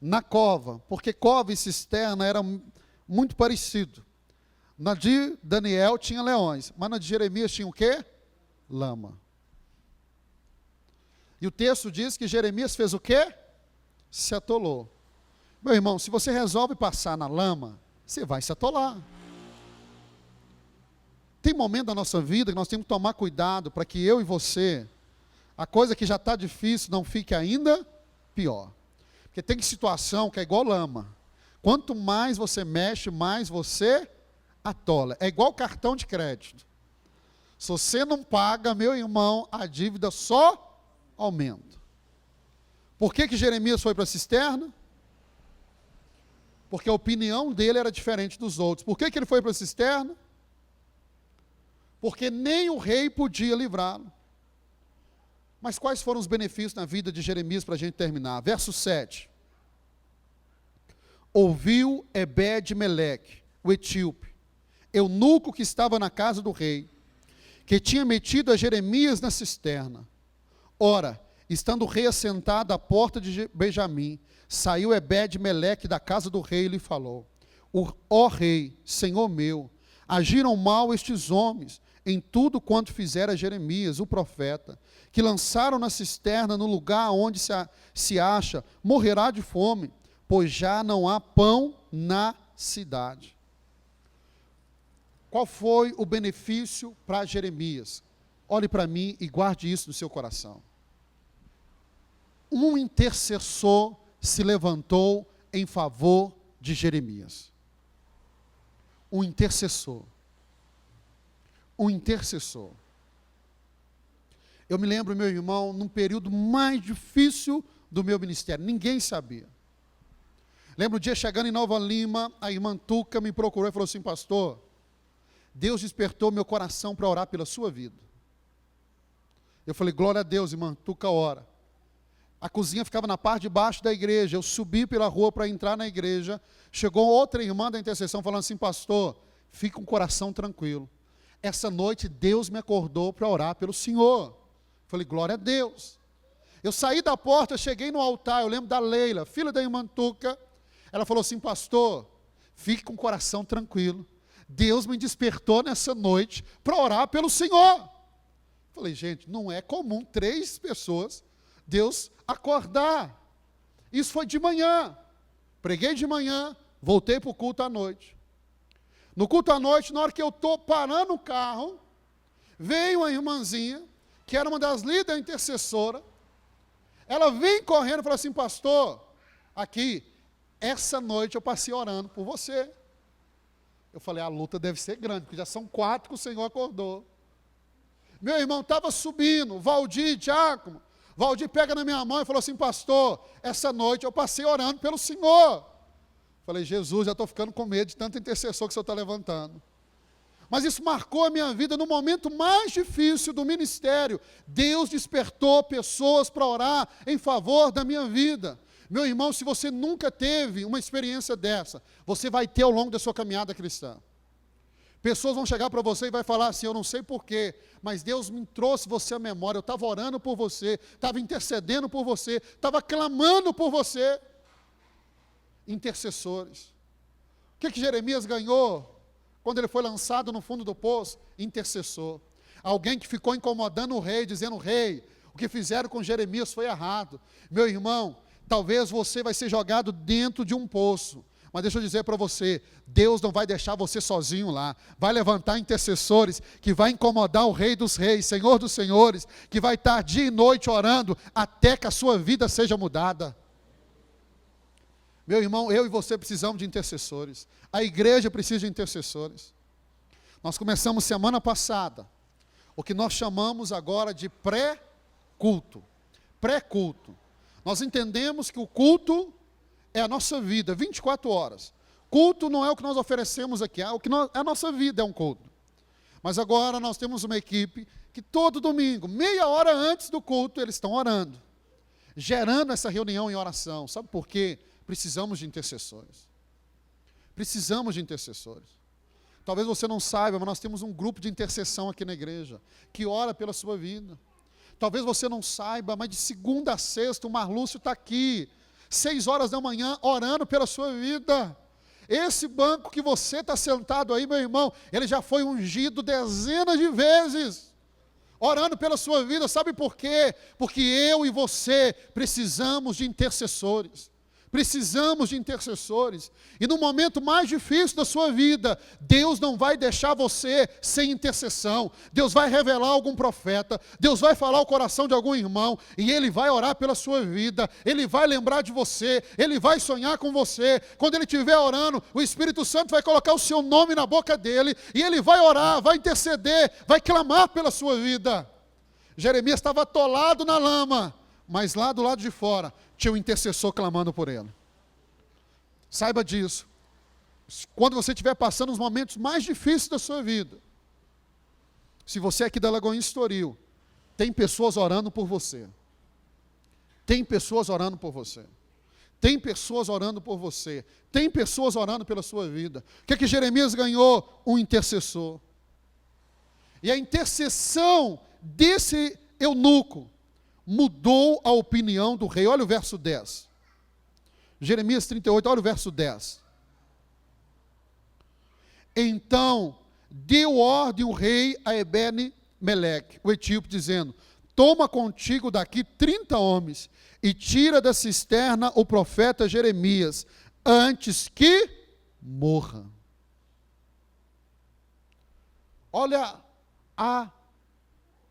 A: Na cova, porque cova e cisterna eram muito parecido. Na de Daniel tinha leões, mas na de Jeremias tinha o quê? Lama. E o texto diz que Jeremias fez o quê? Se atolou. Meu irmão, se você resolve passar na lama, você vai se atolar. Tem momento da nossa vida que nós temos que tomar cuidado para que eu e você, a coisa que já está difícil não fique ainda pior. Porque tem situação que é igual lama. Quanto mais você mexe, mais você atola. É igual cartão de crédito. Se você não paga, meu irmão, a dívida só aumenta. Por que Jeremias foi para a cisterna? Porque a opinião dele era diferente dos outros. Por que ele foi para a cisterna? Porque nem o rei podia livrá-lo. Mas quais foram os benefícios na vida de Jeremias para a gente terminar? Verso 7. Ouviu Ebed-Meleque, o etíope, eunuco que estava na casa do rei, que tinha metido a Jeremias na cisterna. Ora, estando o rei assentado à porta de Benjamim, saiu Ebed-Meleque da casa do rei e lhe falou, ó rei, senhor meu, agiram mal estes homens, em tudo quanto fizera Jeremias, o profeta, que lançaram na cisterna no lugar onde se acha, morrerá de fome, pois já não há pão na cidade. Qual foi o benefício para Jeremias? Olhe para mim e guarde isso no seu coração. Um intercessor se levantou em favor de Jeremias. um intercessor. Um intercessor. Eu me lembro, meu irmão, num período mais difícil do meu ministério, ninguém sabia. Lembro um dia chegando em Nova Lima, a irmã Tuca me procurou e falou assim: pastor, Deus despertou meu coração para orar pela sua vida. Eu falei: glória a Deus, irmã Tuca, ora. A cozinha ficava na parte de baixo da igreja, eu subi pela rua para entrar na igreja, chegou outra irmã da intercessão falando assim: pastor, fique com o coração tranquilo. Essa noite Deus me acordou para orar pelo senhor. Falei: glória a Deus. Eu saí da porta, cheguei no altar, eu lembro da Leila, filha da irmã Tuca. Ela falou assim: pastor, fique com o coração tranquilo. Deus me despertou nessa noite para orar pelo senhor. Falei: gente, não é comum 3 pessoas Deus acordar. Isso foi de manhã. Preguei de manhã, voltei para o culto à noite. No culto à noite, na hora que eu estou parando o carro, veio uma irmãzinha, que era uma das líderes intercessora. Ela vem correndo e fala assim: pastor, aqui, essa noite eu passei orando por você. Eu falei: a luta deve ser grande, porque já são 4 que o Senhor acordou. Meu irmão estava subindo, Valdir, diácono. Valdir pega na minha mão e falou assim: pastor, essa noite eu passei orando pelo senhor. Falei: Jesus, já estou ficando com medo de tanto intercessor que o senhor está levantando. Mas isso marcou a minha vida no momento mais difícil do ministério. Deus despertou pessoas para orar em favor da minha vida. Meu irmão, se você nunca teve uma experiência dessa, você vai ter ao longo da sua caminhada cristã. Pessoas vão chegar para você e vai falar assim: eu não sei porquê, mas Deus me trouxe você à memória, eu estava orando por você, estava intercedendo por você, estava clamando por você. Intercessores. O que Jeremias ganhou quando ele foi lançado no fundo do poço? Intercessor. Alguém que ficou incomodando o rei, dizendo: rei, o que fizeram com Jeremias foi errado. Meu irmão, talvez você vai ser jogado dentro de um poço. Mas deixa eu dizer para você, Deus não vai deixar você sozinho lá. Vai levantar intercessores que vai incomodar o Rei dos Reis, Senhor dos Senhores, que vai estar dia e noite orando até que a sua vida seja mudada. Meu irmão, eu e você precisamos de intercessores. A igreja precisa de intercessores. Nós começamos semana passada o que nós chamamos agora de pré-culto. Pré-culto. Nós entendemos que o culto é a nossa vida, 24 horas. Culto não é o que nós oferecemos aqui, a nossa vida é um culto. Mas agora nós temos uma equipe que todo domingo, meia hora antes do culto, eles estão orando, gerando essa reunião em oração. Sabe por quê? Precisamos de intercessores. Precisamos de intercessores. Talvez você não saiba, mas nós temos um grupo de intercessão aqui na igreja, que ora pela sua vida. Talvez você não saiba, mas de segunda a sexta o Marlúcio está aqui, 6 horas da manhã, orando pela sua vida. Esse banco que você está sentado aí, meu irmão, ele já foi ungido dezenas de vezes, orando pela sua vida. Sabe por quê? Porque eu e você precisamos de intercessores. Precisamos de intercessores. E no momento mais difícil da sua vida, Deus não vai deixar você sem intercessão. Deus vai revelar algum profeta, Deus vai falar o coração de algum irmão, e Ele vai orar pela sua vida, Ele vai lembrar de você, Ele vai sonhar com você. Quando Ele estiver orando, o Espírito Santo vai colocar o seu nome na boca dele, e Ele vai orar, vai interceder, vai clamar pela sua vida. Jeremias estava atolado na lama, mas lá do lado de fora tinha um intercessor clamando por ele. Saiba disso. Quando você estiver passando os momentos mais difíceis da sua vida, se você é aqui da Lagoinha Estoril, tem pessoas orando por você. Tem pessoas orando por você. Tem pessoas orando por você. Tem pessoas orando pela sua vida. O que Jeremias ganhou? Um intercessor. E a intercessão desse eunuco mudou a opinião do rei. Olha o verso 10. Jeremias 38, olha o verso 10. Então deu ordem o rei a Ebed-Meleque, o etíope, dizendo: toma contigo daqui 30 homens e tira da cisterna o profeta Jeremias, antes que morra. Olha a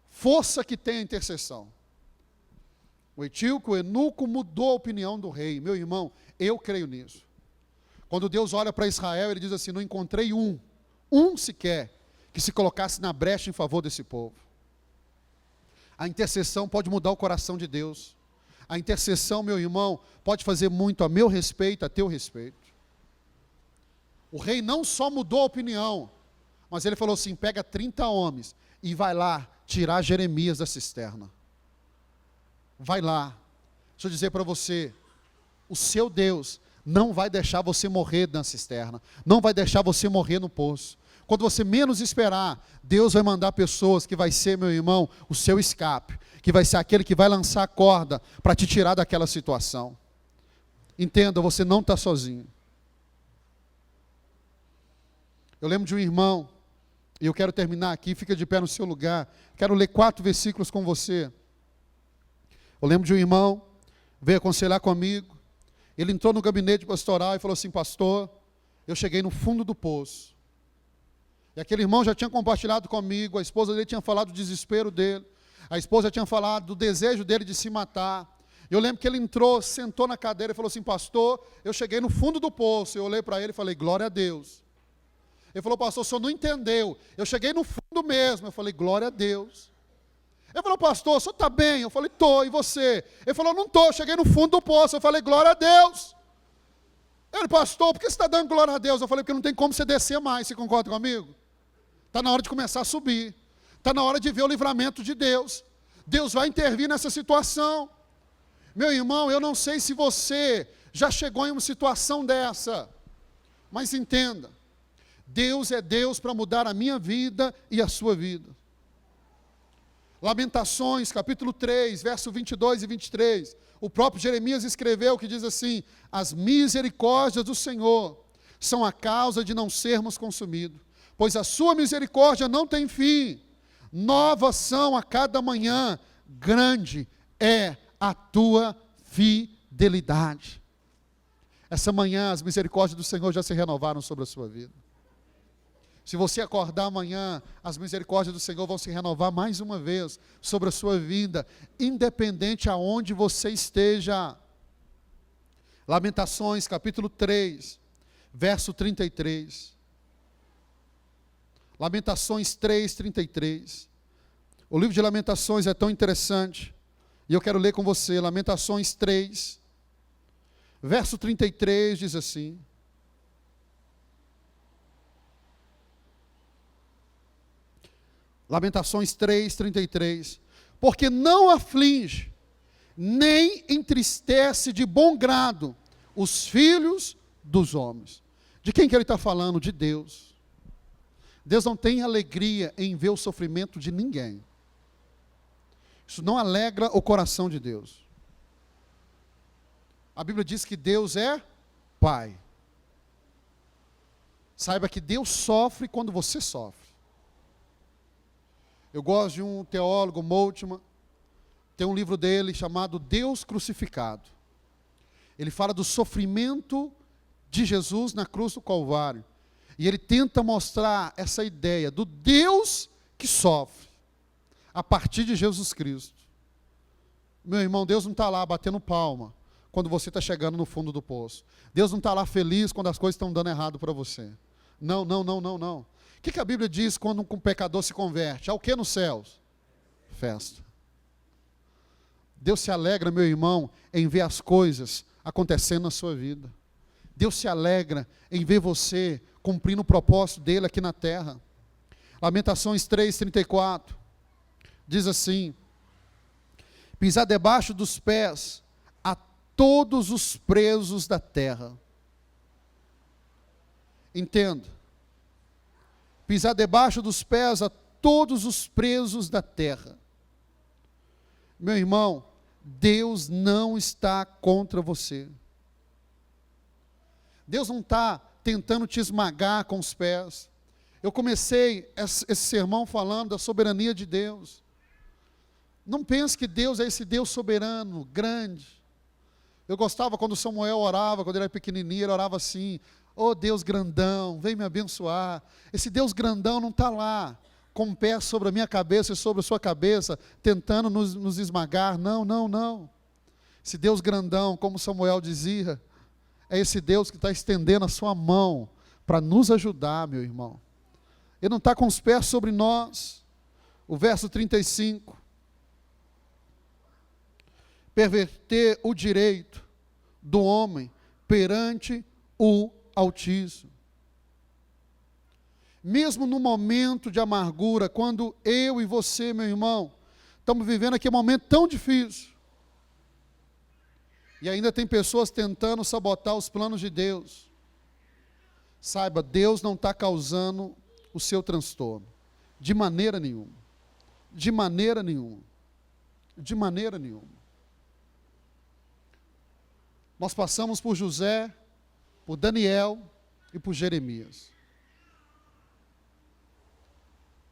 A: força que tem a intercessão. O etíope, o eunuco, mudou a opinião do rei. Meu irmão, eu creio nisso. Quando Deus olha para Israel, Ele diz assim: não encontrei um um sequer, que se colocasse na brecha em favor desse povo. A intercessão pode mudar o coração de Deus. A intercessão, meu irmão, pode fazer muito a meu respeito, a teu respeito. O rei não só mudou a opinião, mas ele falou assim: pega 30 homens e vai lá tirar Jeremias da cisterna. Vai lá. Deixa eu dizer para você, o seu Deus não vai deixar você morrer na cisterna, não vai deixar você morrer no poço. Quando você menos esperar, Deus vai mandar pessoas que vai ser, meu irmão, o seu escape, que vai ser aquele que vai lançar a corda para te tirar daquela situação. Entenda, você não está sozinho. Eu lembro de um irmão, e eu quero terminar aqui, fica de pé no seu lugar, quero ler 4 versículos com você. Eu lembro de um irmão, veio aconselhar comigo, ele entrou no gabinete pastoral e falou assim: pastor, eu cheguei no fundo do poço. E aquele irmão já tinha compartilhado comigo, a esposa dele tinha falado do desespero dele, a esposa tinha falado do desejo dele de se matar. Eu lembro que ele entrou, sentou na cadeira e falou assim: pastor, eu cheguei no fundo do poço. Eu olhei para ele e falei: glória a Deus. Ele falou: pastor, o senhor não entendeu, eu cheguei no fundo mesmo. Eu falei: glória a Deus. Ele falou: pastor, o senhor está bem? Eu falei: estou, e você? Ele falou: não estou, eu cheguei no fundo do poço. Eu falei: glória a Deus. Ele: pastor, por que você está dando glória a Deus? Eu falei: porque não tem como você descer mais. Você concorda comigo? Está na hora de começar a subir, está na hora de ver o livramento de Deus. Deus vai intervir nessa situação. Meu irmão, eu não sei se você já chegou em uma situação dessa, mas entenda, Deus é Deus para mudar a minha vida e a sua vida. Lamentações, capítulo 3, verso 22 e 23, o próprio Jeremias escreveu, que diz assim: as misericórdias do Senhor são a causa de não sermos consumidos, pois a sua misericórdia não tem fim, novas são a cada manhã, grande é a tua fidelidade. Essa manhã as misericórdias do Senhor já se renovaram sobre a sua vida. Se você acordar amanhã, as misericórdias do Senhor vão se renovar mais uma vez sobre a sua vida, independente aonde você esteja. Lamentações, capítulo 3, verso 33. Lamentações 3, 33. O livro de Lamentações é tão interessante, e eu quero ler com você. Lamentações 3, verso 33, diz assim: Lamentações 3, 33. Porque não aflige, nem entristece de bom grado os filhos dos homens. De quem que ele está falando? De Deus. Deus não tem alegria em ver o sofrimento de ninguém. Isso não alegra o coração de Deus. A Bíblia diz que Deus é Pai. Saiba que Deus sofre quando você sofre. Eu gosto de um teólogo, Moltmann, tem um livro dele chamado Deus Crucificado. Ele fala do sofrimento de Jesus na cruz do Calvário. E ele tenta mostrar essa ideia do Deus que sofre, a partir de Jesus Cristo. Meu irmão, Deus não está lá batendo palma quando você está chegando no fundo do poço. Deus não está lá feliz quando as coisas estão dando errado para você. Não, não, não, não, não. O que a Bíblia diz quando um pecador se converte? Ao que nos céus? Festa. Deus se alegra, meu irmão, em ver as coisas acontecendo na sua vida. Deus se alegra em ver você cumprindo o propósito dele aqui na terra. Lamentações 3, 34, diz assim: pisar debaixo dos pés a todos os presos da terra. Entenda. Pisar debaixo dos pés a todos os presos da terra. Meu irmão, Deus não está contra você. Deus não está tentando te esmagar com os pés. Eu comecei esse sermão falando da soberania de Deus. Não pense que Deus é esse Deus soberano, grande. Eu gostava quando Samuel orava, quando ele era pequenininho, ele orava assim: oh Deus grandão, vem me abençoar. Esse Deus grandão não está lá, com o pé sobre a minha cabeça e sobre a sua cabeça, tentando nos esmagar. Não, não, não. Esse Deus grandão, como Samuel dizia, é esse Deus que está estendendo a sua mão para nos ajudar, meu irmão. Ele não está com os pés sobre nós. O verso 35. Perverter o direito do homem perante o Altíssimo. Mesmo no momento de amargura, quando eu e você, meu irmão, estamos vivendo aqui um momento tão difícil, e ainda tem pessoas tentando sabotar os planos de Deus, saiba, Deus não está causando o seu transtorno, de maneira nenhuma, de maneira nenhuma, de maneira nenhuma. Nós passamos por José, por Daniel e por Jeremias.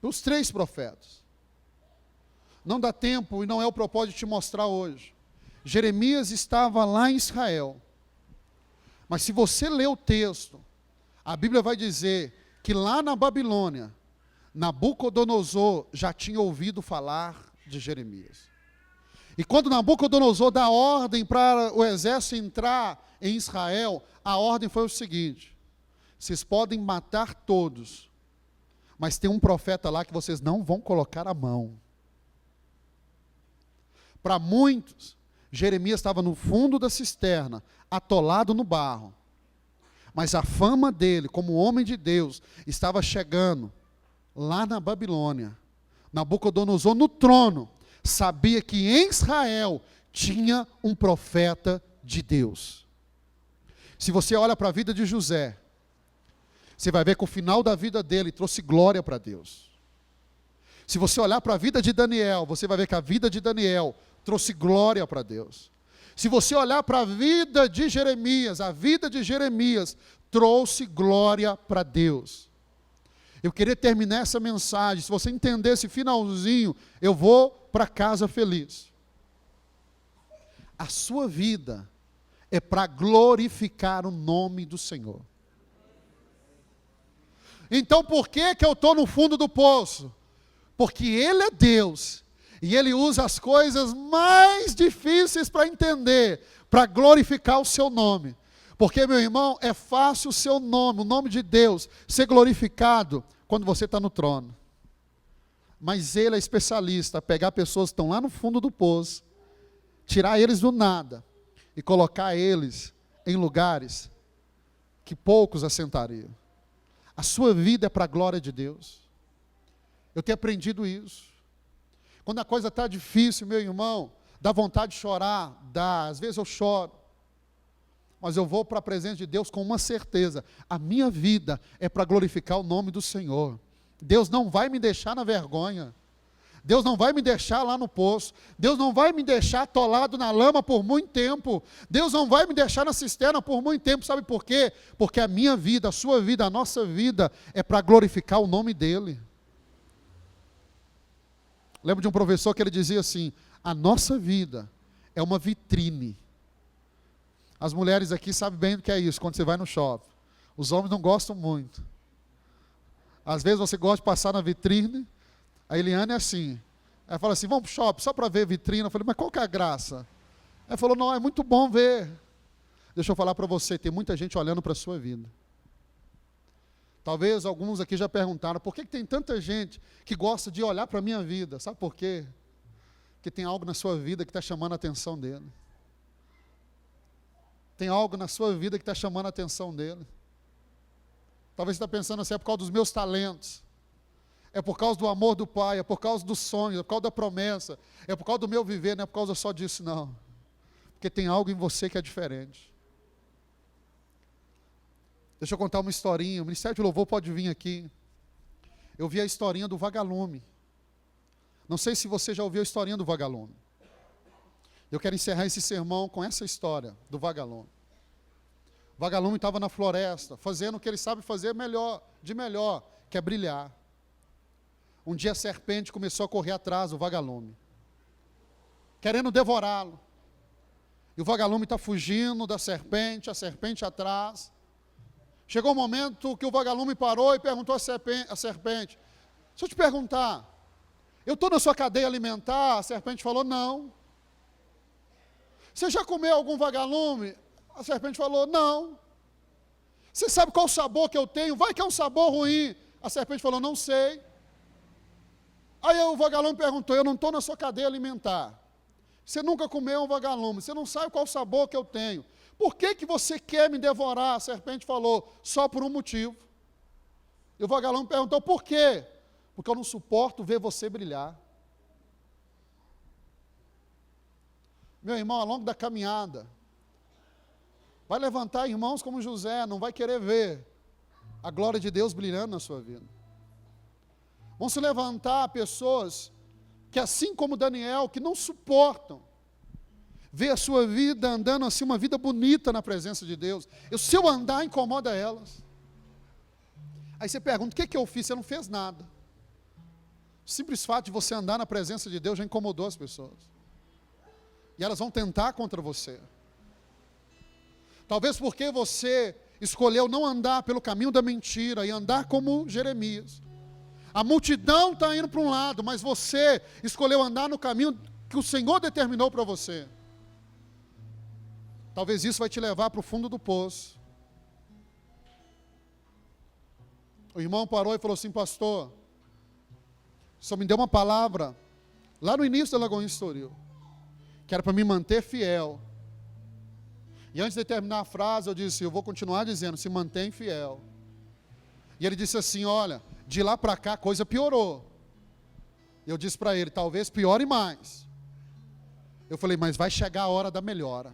A: Os 3 profetas. Não dá tempo e não é o propósito de te mostrar hoje. Jeremias estava lá em Israel. Mas se você ler o texto, a Bíblia vai dizer que lá na Babilônia, Nabucodonosor já tinha ouvido falar de Jeremias. E quando Nabucodonosor dá ordem para o exército entrar em Israel, a ordem foi o seguinte: vocês podem matar todos, mas tem um profeta lá que vocês não vão colocar a mão. Para muitos, Jeremias estava no fundo da cisterna, atolado no barro. Mas a fama dele, como homem de Deus, estava chegando lá na Babilônia. Nabucodonosor, no trono, sabia que em Israel tinha um profeta de Deus. Se você olha para a vida de José, você vai ver que o final da vida dele trouxe glória para Deus. Se você olhar para a vida de Daniel, você vai ver que a vida de Daniel trouxe glória para Deus. Se você olhar para a vida de Jeremias, a vida de Jeremias trouxe glória para Deus. Eu queria terminar essa mensagem, se você entender esse finalzinho, eu vou para casa feliz. A sua vida é para glorificar o nome do Senhor. Então por que eu estou no fundo do poço? Porque Ele é Deus, e Ele usa as coisas mais difíceis para entender, para glorificar o seu nome. Porque, meu irmão, é fácil o seu nome, o nome de Deus, ser glorificado quando você está no trono. Mas Ele é especialista, pegar pessoas que estão lá no fundo do poço, tirar eles do nada, e colocar eles em lugares que poucos assentariam. A sua vida é para a glória de Deus. Eu tenho aprendido isso. Quando a coisa está difícil, meu irmão, dá vontade de chorar, dá, às vezes eu choro. Mas eu vou para a presença de Deus com uma certeza: a minha vida é para glorificar o nome do Senhor. Deus não vai me deixar na vergonha. Deus não vai me deixar lá no poço. Deus não vai me deixar atolado na lama por muito tempo. Deus não vai me deixar na cisterna por muito tempo. Sabe por quê? Porque a minha vida, a sua vida, a nossa vida é para glorificar o nome dEle. Lembro de um professor que ele dizia assim: a nossa vida é uma vitrine. As mulheres aqui sabem bem o que é isso, quando você vai no shopping. Os homens não gostam muito. Às vezes você gosta de passar na vitrine. A Eliane é assim, ela fala assim: vamos para o shopping só para ver vitrine. Eu falei: mas qual que é a graça? Ela falou: não, é muito bom ver. Deixa eu falar para você, tem muita gente olhando para a sua vida. Talvez alguns aqui já perguntaram: por que tem tanta gente que gosta de olhar para a minha vida? Sabe por quê? Porque tem algo na sua vida que está chamando a atenção dele. Tem algo na sua vida que está chamando a atenção dele. Talvez você está pensando assim: é por causa dos meus talentos. É por causa do amor do Pai, é por causa dos sonhos, é por causa da promessa, é por causa do meu viver, não é por causa só disso, não. Porque tem algo em você que é diferente. Deixa eu contar uma historinha, o Ministério de Louvor pode vir aqui. Eu vi a historinha do vagalume. Não sei se você já ouviu a historinha do vagalume. Eu quero encerrar esse sermão com essa história do vagalume. O vagalume estava na floresta, fazendo o que ele sabe fazer melhor, de melhor, que é brilhar. Um dia a serpente começou a correr atrás do vagalume, querendo devorá-lo. E o vagalume está fugindo da serpente, a serpente atrás. Chegou um momento que o vagalume parou e perguntou à serpente: deixa eu te perguntar, eu estou na sua cadeia alimentar? A serpente falou: não. Você já comeu algum vagalume? A serpente falou: não. Você sabe qual o sabor que eu tenho? Vai que é um sabor ruim. A serpente falou, não sei. Aí o vagalume perguntou, eu não estou na sua cadeia alimentar. Você nunca comeu um vagalume, você não sabe qual o sabor que eu tenho. Por que você quer me devorar? A serpente falou, só por um motivo. E o vagalume perguntou, por quê? Porque eu não suporto ver você brilhar. Meu irmão, ao longo da caminhada, vai levantar irmãos como José, não vai querer ver a glória de Deus brilhando na sua vida. Vão se levantar pessoas que, assim como Daniel, que não suportam ver a sua vida andando assim, uma vida bonita na presença de Deus. O seu andar incomoda elas. Aí você pergunta, o que eu fiz? Você não fez nada. O simples fato de você andar na presença de Deus já incomodou as pessoas. E elas vão tentar contra você. Talvez porque você escolheu não andar pelo caminho da mentira e andar como Jeremias. A multidão está indo para um lado, mas você escolheu andar no caminho que o Senhor determinou para você. Talvez isso vai te levar para o fundo do poço. O irmão parou e falou assim, pastor, só me deu uma palavra, lá no início da Lagoinha Estoril, que era para me manter fiel. E antes de terminar a frase, eu disse, eu vou continuar dizendo, se mantém fiel. E ele disse assim, olha, de lá para cá a coisa piorou. Eu disse para ele, talvez piore mais. Eu falei, mas vai chegar a hora da melhora.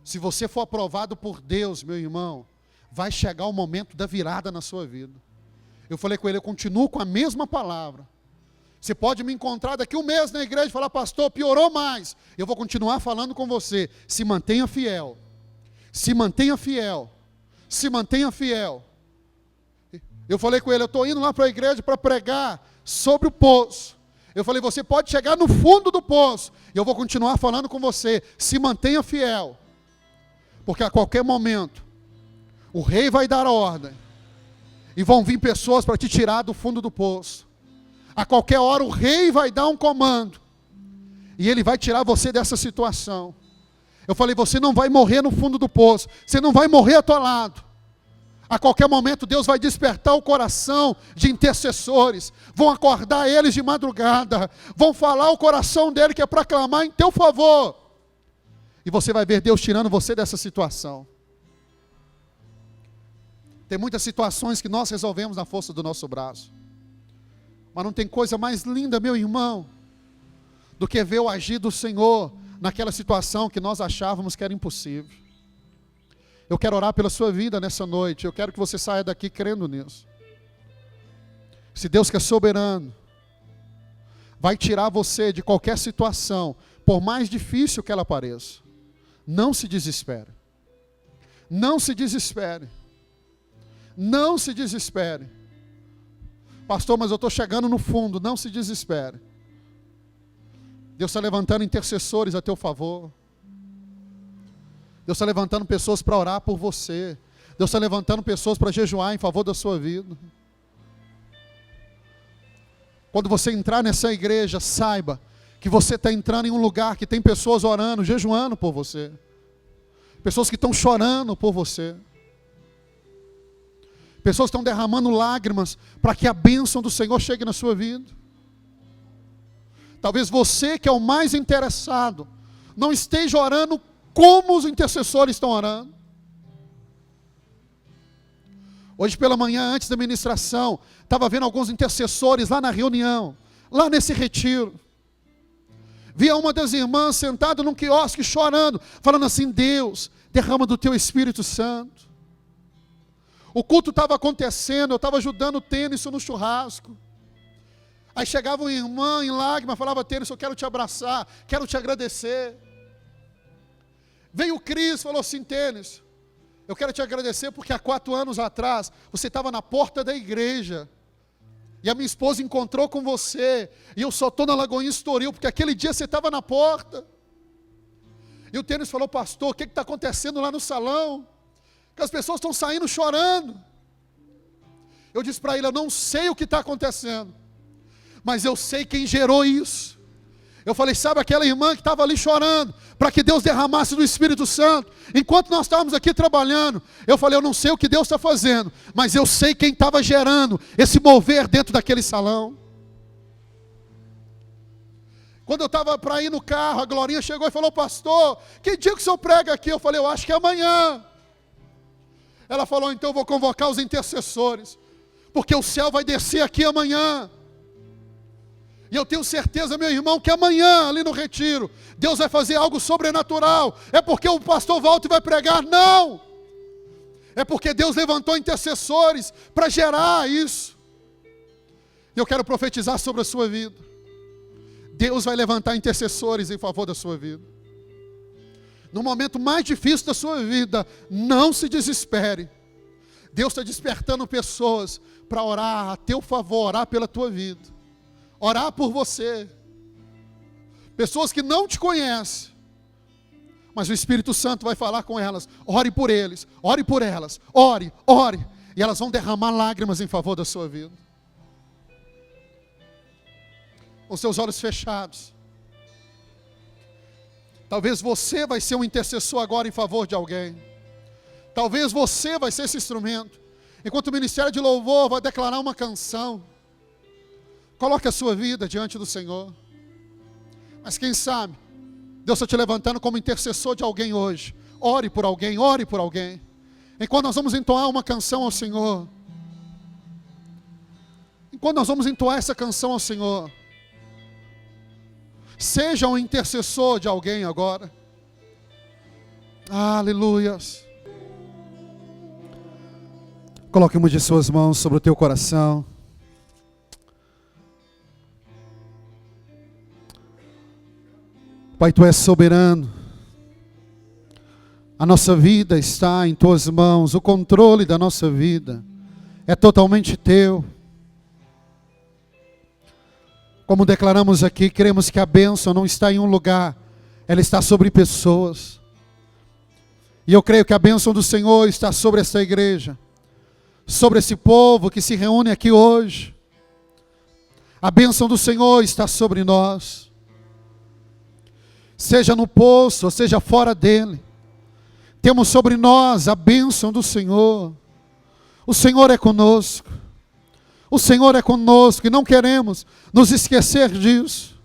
A: Se você for aprovado por Deus, meu irmão, vai chegar o momento da virada na sua vida. Eu falei com ele, eu continuo com a mesma palavra. Você pode me encontrar daqui um mês na igreja e falar, pastor, piorou mais. Eu vou continuar falando com você. Se mantenha fiel. Se mantenha fiel. Se mantenha fiel. Eu falei com ele, eu estou indo lá para a igreja para pregar sobre o poço. Eu falei, você pode chegar no fundo do poço. E eu vou continuar falando com você. Se mantenha fiel. Porque a qualquer momento, o rei vai dar a ordem. E vão vir pessoas para te tirar do fundo do poço. A qualquer hora o rei vai dar um comando. E ele vai tirar você dessa situação. Eu falei, você não vai morrer no fundo do poço. Você não vai morrer atolado. A qualquer momento Deus vai despertar o coração de intercessores. Vão acordar eles de madrugada. Vão falar o coração dele que é para clamar em teu favor. E você vai ver Deus tirando você dessa situação. Tem muitas situações que nós resolvemos na força do nosso braço. Mas não tem coisa mais linda, meu irmão, do que ver o agir do Senhor naquela situação que nós achávamos que era impossível. Eu quero orar pela sua vida nessa noite. Eu quero que você saia daqui crendo nisso. Se Deus que é soberano vai tirar você de qualquer situação, por mais difícil que ela pareça, não se desespere. Não se desespere. Não se desespere. Pastor, mas eu estou chegando no fundo. Não se desespere. Deus está levantando intercessores a teu favor. Deus está levantando pessoas para orar por você. Deus está levantando pessoas para jejuar em favor da sua vida. Quando você entrar nessa igreja, saiba que você está entrando em um lugar que tem pessoas orando, jejuando por você. Pessoas que estão chorando por você. Pessoas que estão derramando lágrimas para que a bênção do Senhor chegue na sua vida. Talvez você que é o mais interessado, não esteja orando como os intercessores estão orando. Hoje pela manhã, antes da ministração, estava vendo alguns intercessores lá na reunião, lá nesse retiro. Via uma das irmãs sentada num quiosque chorando, falando assim, Deus, derrama do teu Espírito Santo. O culto estava acontecendo, eu estava ajudando o Tênis no churrasco. Aí chegava uma irmã em lágrimas, falava, Tênis, eu quero te abraçar, quero te agradecer. Veio o Cris, falou assim, Tênis, eu quero te agradecer porque há 4 anos atrás, você estava na porta da igreja. E a minha esposa encontrou com você. E eu só estou na Lagoinha Estoril, porque aquele dia você estava na porta. E o Tênis falou, pastor, o que está acontecendo lá no salão? Que as pessoas estão saindo chorando. Eu disse para ele, eu não sei o que está acontecendo. Mas eu sei quem gerou isso. Eu falei, sabe aquela irmã que estava ali chorando, para que Deus derramasse do Espírito Santo? Enquanto nós estávamos aqui trabalhando, eu falei, eu não sei o que Deus está fazendo, mas eu sei quem estava gerando esse mover dentro daquele salão. Quando eu estava para ir no carro, a Glorinha chegou e falou, pastor, que dia que o senhor prega aqui? Eu falei, eu acho que é amanhã. Ela falou, então eu vou convocar os intercessores, porque o céu vai descer aqui amanhã. E eu tenho certeza, meu irmão, que amanhã, ali no retiro, Deus vai fazer algo sobrenatural. É porque o pastor Walter vai pregar? Não! É porque Deus levantou intercessores para gerar isso. E eu quero profetizar sobre a sua vida. Deus vai levantar intercessores em favor da sua vida. No momento mais difícil da sua vida, não se desespere. Deus está despertando pessoas para orar a teu favor, orar pela tua vida. Orar por você. Pessoas que não te conhecem, mas o Espírito Santo vai falar com elas. Ore por eles, ore por elas, ore, ore. E elas vão derramar lágrimas em favor da sua vida. Com seus olhos fechados. Talvez você vai ser um intercessor agora em favor de alguém. Talvez você vai ser esse instrumento. Enquanto o ministério de louvor vai declarar uma canção, coloque a sua vida diante do Senhor. Mas quem sabe, Deus está te levantando como intercessor de alguém hoje. Ore por alguém, ore por alguém. Enquanto nós vamos entoar uma canção ao Senhor. Enquanto nós vamos entoar essa canção ao Senhor, seja um intercessor de alguém agora. Aleluias. Coloque uma de suas mãos sobre o teu coração. Pai, Tu és soberano. A nossa vida está em Tuas mãos. O controle da nossa vida é totalmente Teu. Como declaramos aqui, cremos que a bênção não está em um lugar, ela está sobre pessoas. E eu creio que a bênção do Senhor está sobre esta igreja, sobre esse povo que se reúne aqui hoje. A bênção do Senhor está sobre nós. Seja no poço, ou seja fora dele, temos sobre nós a bênção do Senhor. O Senhor é conosco. O Senhor é conosco e não queremos nos esquecer disso.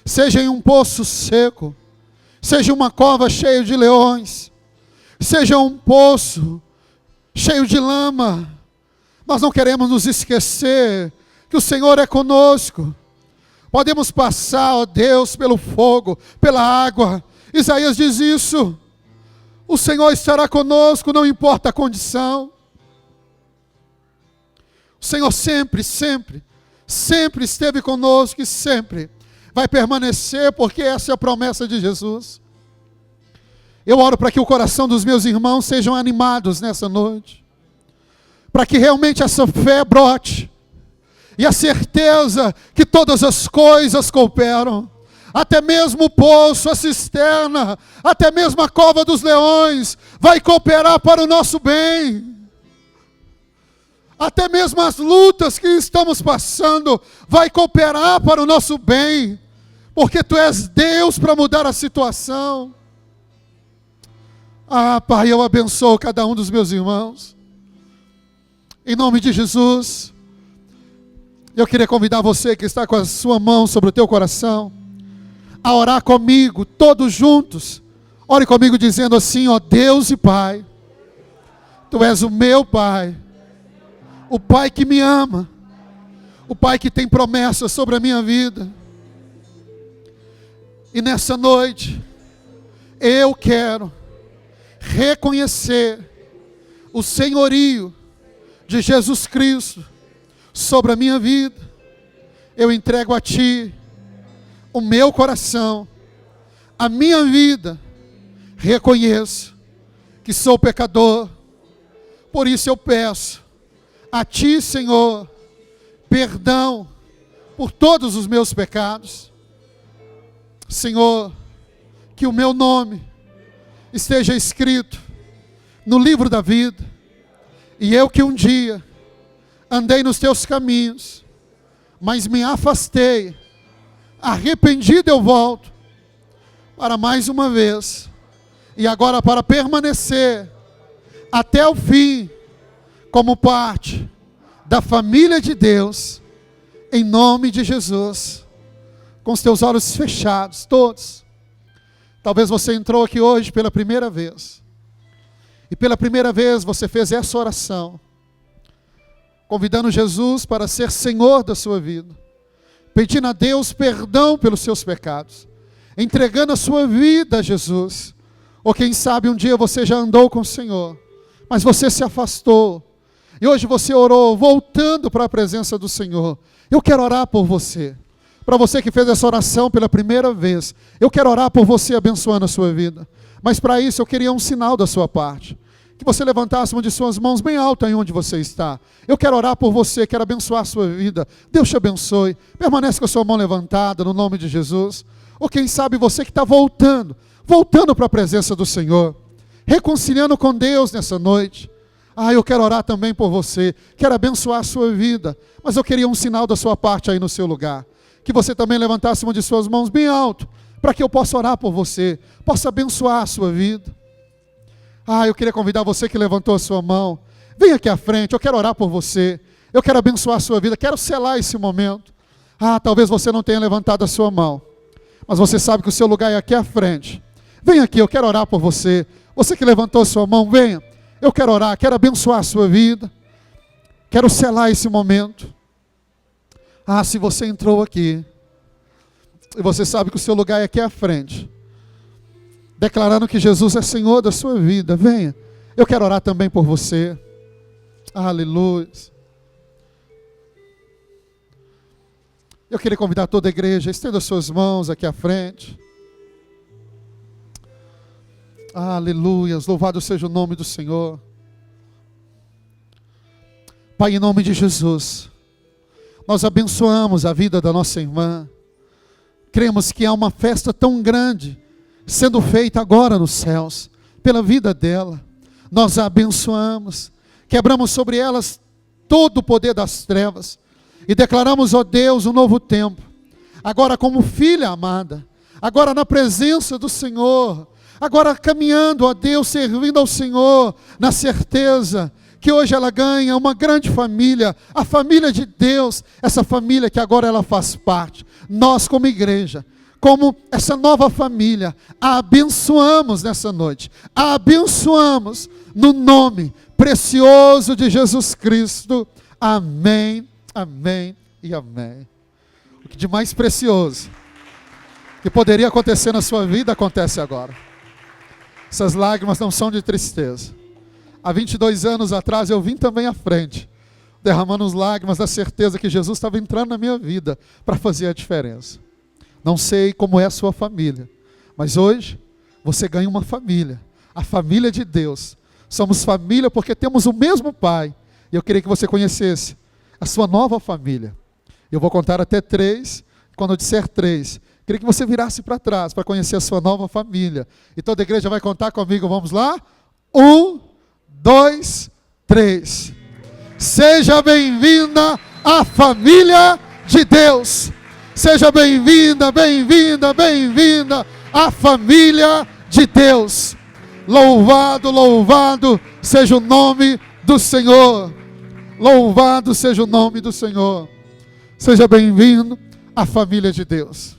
A: Seja em um poço seco, seja uma cova cheia de leões, seja um poço cheio de lama, nós não queremos nos esquecer que o Senhor é conosco. Podemos passar, ó Deus, pelo fogo, pela água. Isaías diz isso. O Senhor estará conosco, não importa a condição. O Senhor sempre, sempre, sempre esteve conosco e sempre vai permanecer, porque essa é a promessa de Jesus. Eu oro para que o coração dos meus irmãos sejam animados nessa noite, para que realmente essa fé brote, e a certeza que todas as coisas cooperam, até mesmo o poço, a cisterna, até mesmo a cova dos leões, vai cooperar para o nosso bem. Até mesmo as lutas que estamos passando, vai cooperar para o nosso bem, porque Tu és Deus para mudar a situação. Ah, Pai, eu abençoo cada um dos meus irmãos. Em nome de Jesus, eu queria convidar você que está com a sua mão sobre o teu coração, a orar comigo, todos juntos. Ore comigo dizendo assim, ó Deus e Pai, Tu és o meu Pai, o Pai que me ama, o Pai que tem promessas sobre a minha vida. E nessa noite, eu quero reconhecer o senhorio de Jesus Cristo sobre a minha vida. Eu entrego a Ti o meu coração, a minha vida. Reconheço que sou pecador, por isso eu peço a Ti, Senhor, perdão por todos os meus pecados. Senhor, que o meu nome esteja escrito no livro da vida, e eu que um dia andei nos Teus caminhos, mas me afastei, arrependido eu volto para mais uma vez, e agora para permanecer até o fim, como parte da família de Deus, em nome de Jesus. Com os teus olhos fechados, todos. Talvez você entrou aqui hoje pela primeira vez, e pela primeira vez você fez essa oração, convidando Jesus para ser Senhor da sua vida, pedindo a Deus perdão pelos seus pecados, entregando a sua vida a Jesus. Ou quem sabe um dia você já andou com o Senhor, mas você se afastou, e hoje você orou, voltando para a presença do Senhor. Eu quero orar por você. Para você que fez essa oração pela primeira vez, eu quero orar por você, abençoando a sua vida. Mas para isso eu queria um sinal da sua parte, que você levantasse uma de suas mãos bem alta em onde você está. Eu quero orar por você, quero abençoar a sua vida. Deus te abençoe. Permanece com a sua mão levantada no nome de Jesus. Ou quem sabe você que está voltando para a presença do Senhor, reconciliando com Deus nessa noite. Eu quero orar também por você, quero abençoar a sua vida, mas eu queria um sinal da sua parte aí no seu lugar, que você também levantasse uma de suas mãos bem alto, para que eu possa orar por você, possa abençoar a sua vida. Eu queria convidar você que levantou a sua mão, vem aqui à frente, eu quero orar por você, eu quero abençoar a sua vida, quero selar esse momento. Talvez você não tenha levantado a sua mão, mas você sabe que o seu lugar é aqui à frente. Vem aqui, eu quero orar por você. Você que levantou a sua mão, venha. Eu quero orar, quero abençoar a sua vida. Quero selar esse momento. Se você entrou aqui, e você sabe que o seu lugar é aqui à frente, declarando que Jesus é Senhor da sua vida, venha. Eu quero orar também por você. Aleluia. Eu queria convidar toda a igreja, estenda suas mãos aqui à frente. Aleluia, louvado seja o nome do Senhor. Pai, em nome de Jesus, nós abençoamos a vida da nossa irmã. Cremos que há uma festa tão grande sendo feita agora nos céus, pela vida dela. Nós a abençoamos, quebramos sobre elas todo o poder das trevas, e declaramos, ó Deus, um novo tempo, agora como filha amada, agora na presença do Senhor, agora caminhando, ó Deus, servindo ao Senhor, na certeza que hoje ela ganha uma grande família, a família de Deus, essa família que agora ela faz parte. Nós como igreja, como essa nova família, a abençoamos nessa noite, a abençoamos no nome precioso de Jesus Cristo. Amém, amém e amém. O que de mais precioso que poderia acontecer na sua vida, acontece agora. Essas lágrimas não são de tristeza. Há 22 anos atrás eu vim também à frente, derramando as lágrimas da certeza que Jesus estava entrando na minha vida para fazer a diferença. Não sei como é a sua família, mas hoje você ganha uma família, a família de Deus. Somos família porque temos o mesmo Pai. E eu queria que você conhecesse a sua nova família. Eu vou contar até 3, quando eu disser 3, queria que você virasse para trás para conhecer a sua nova família. E toda a igreja vai contar comigo, vamos lá? 1, 2, 3. Seja bem-vinda à família de Deus. Seja bem-vinda, bem-vinda, bem-vinda à família de Deus. Louvado, louvado seja o nome do Senhor. Louvado seja o nome do Senhor. Seja bem-vindo à família de Deus.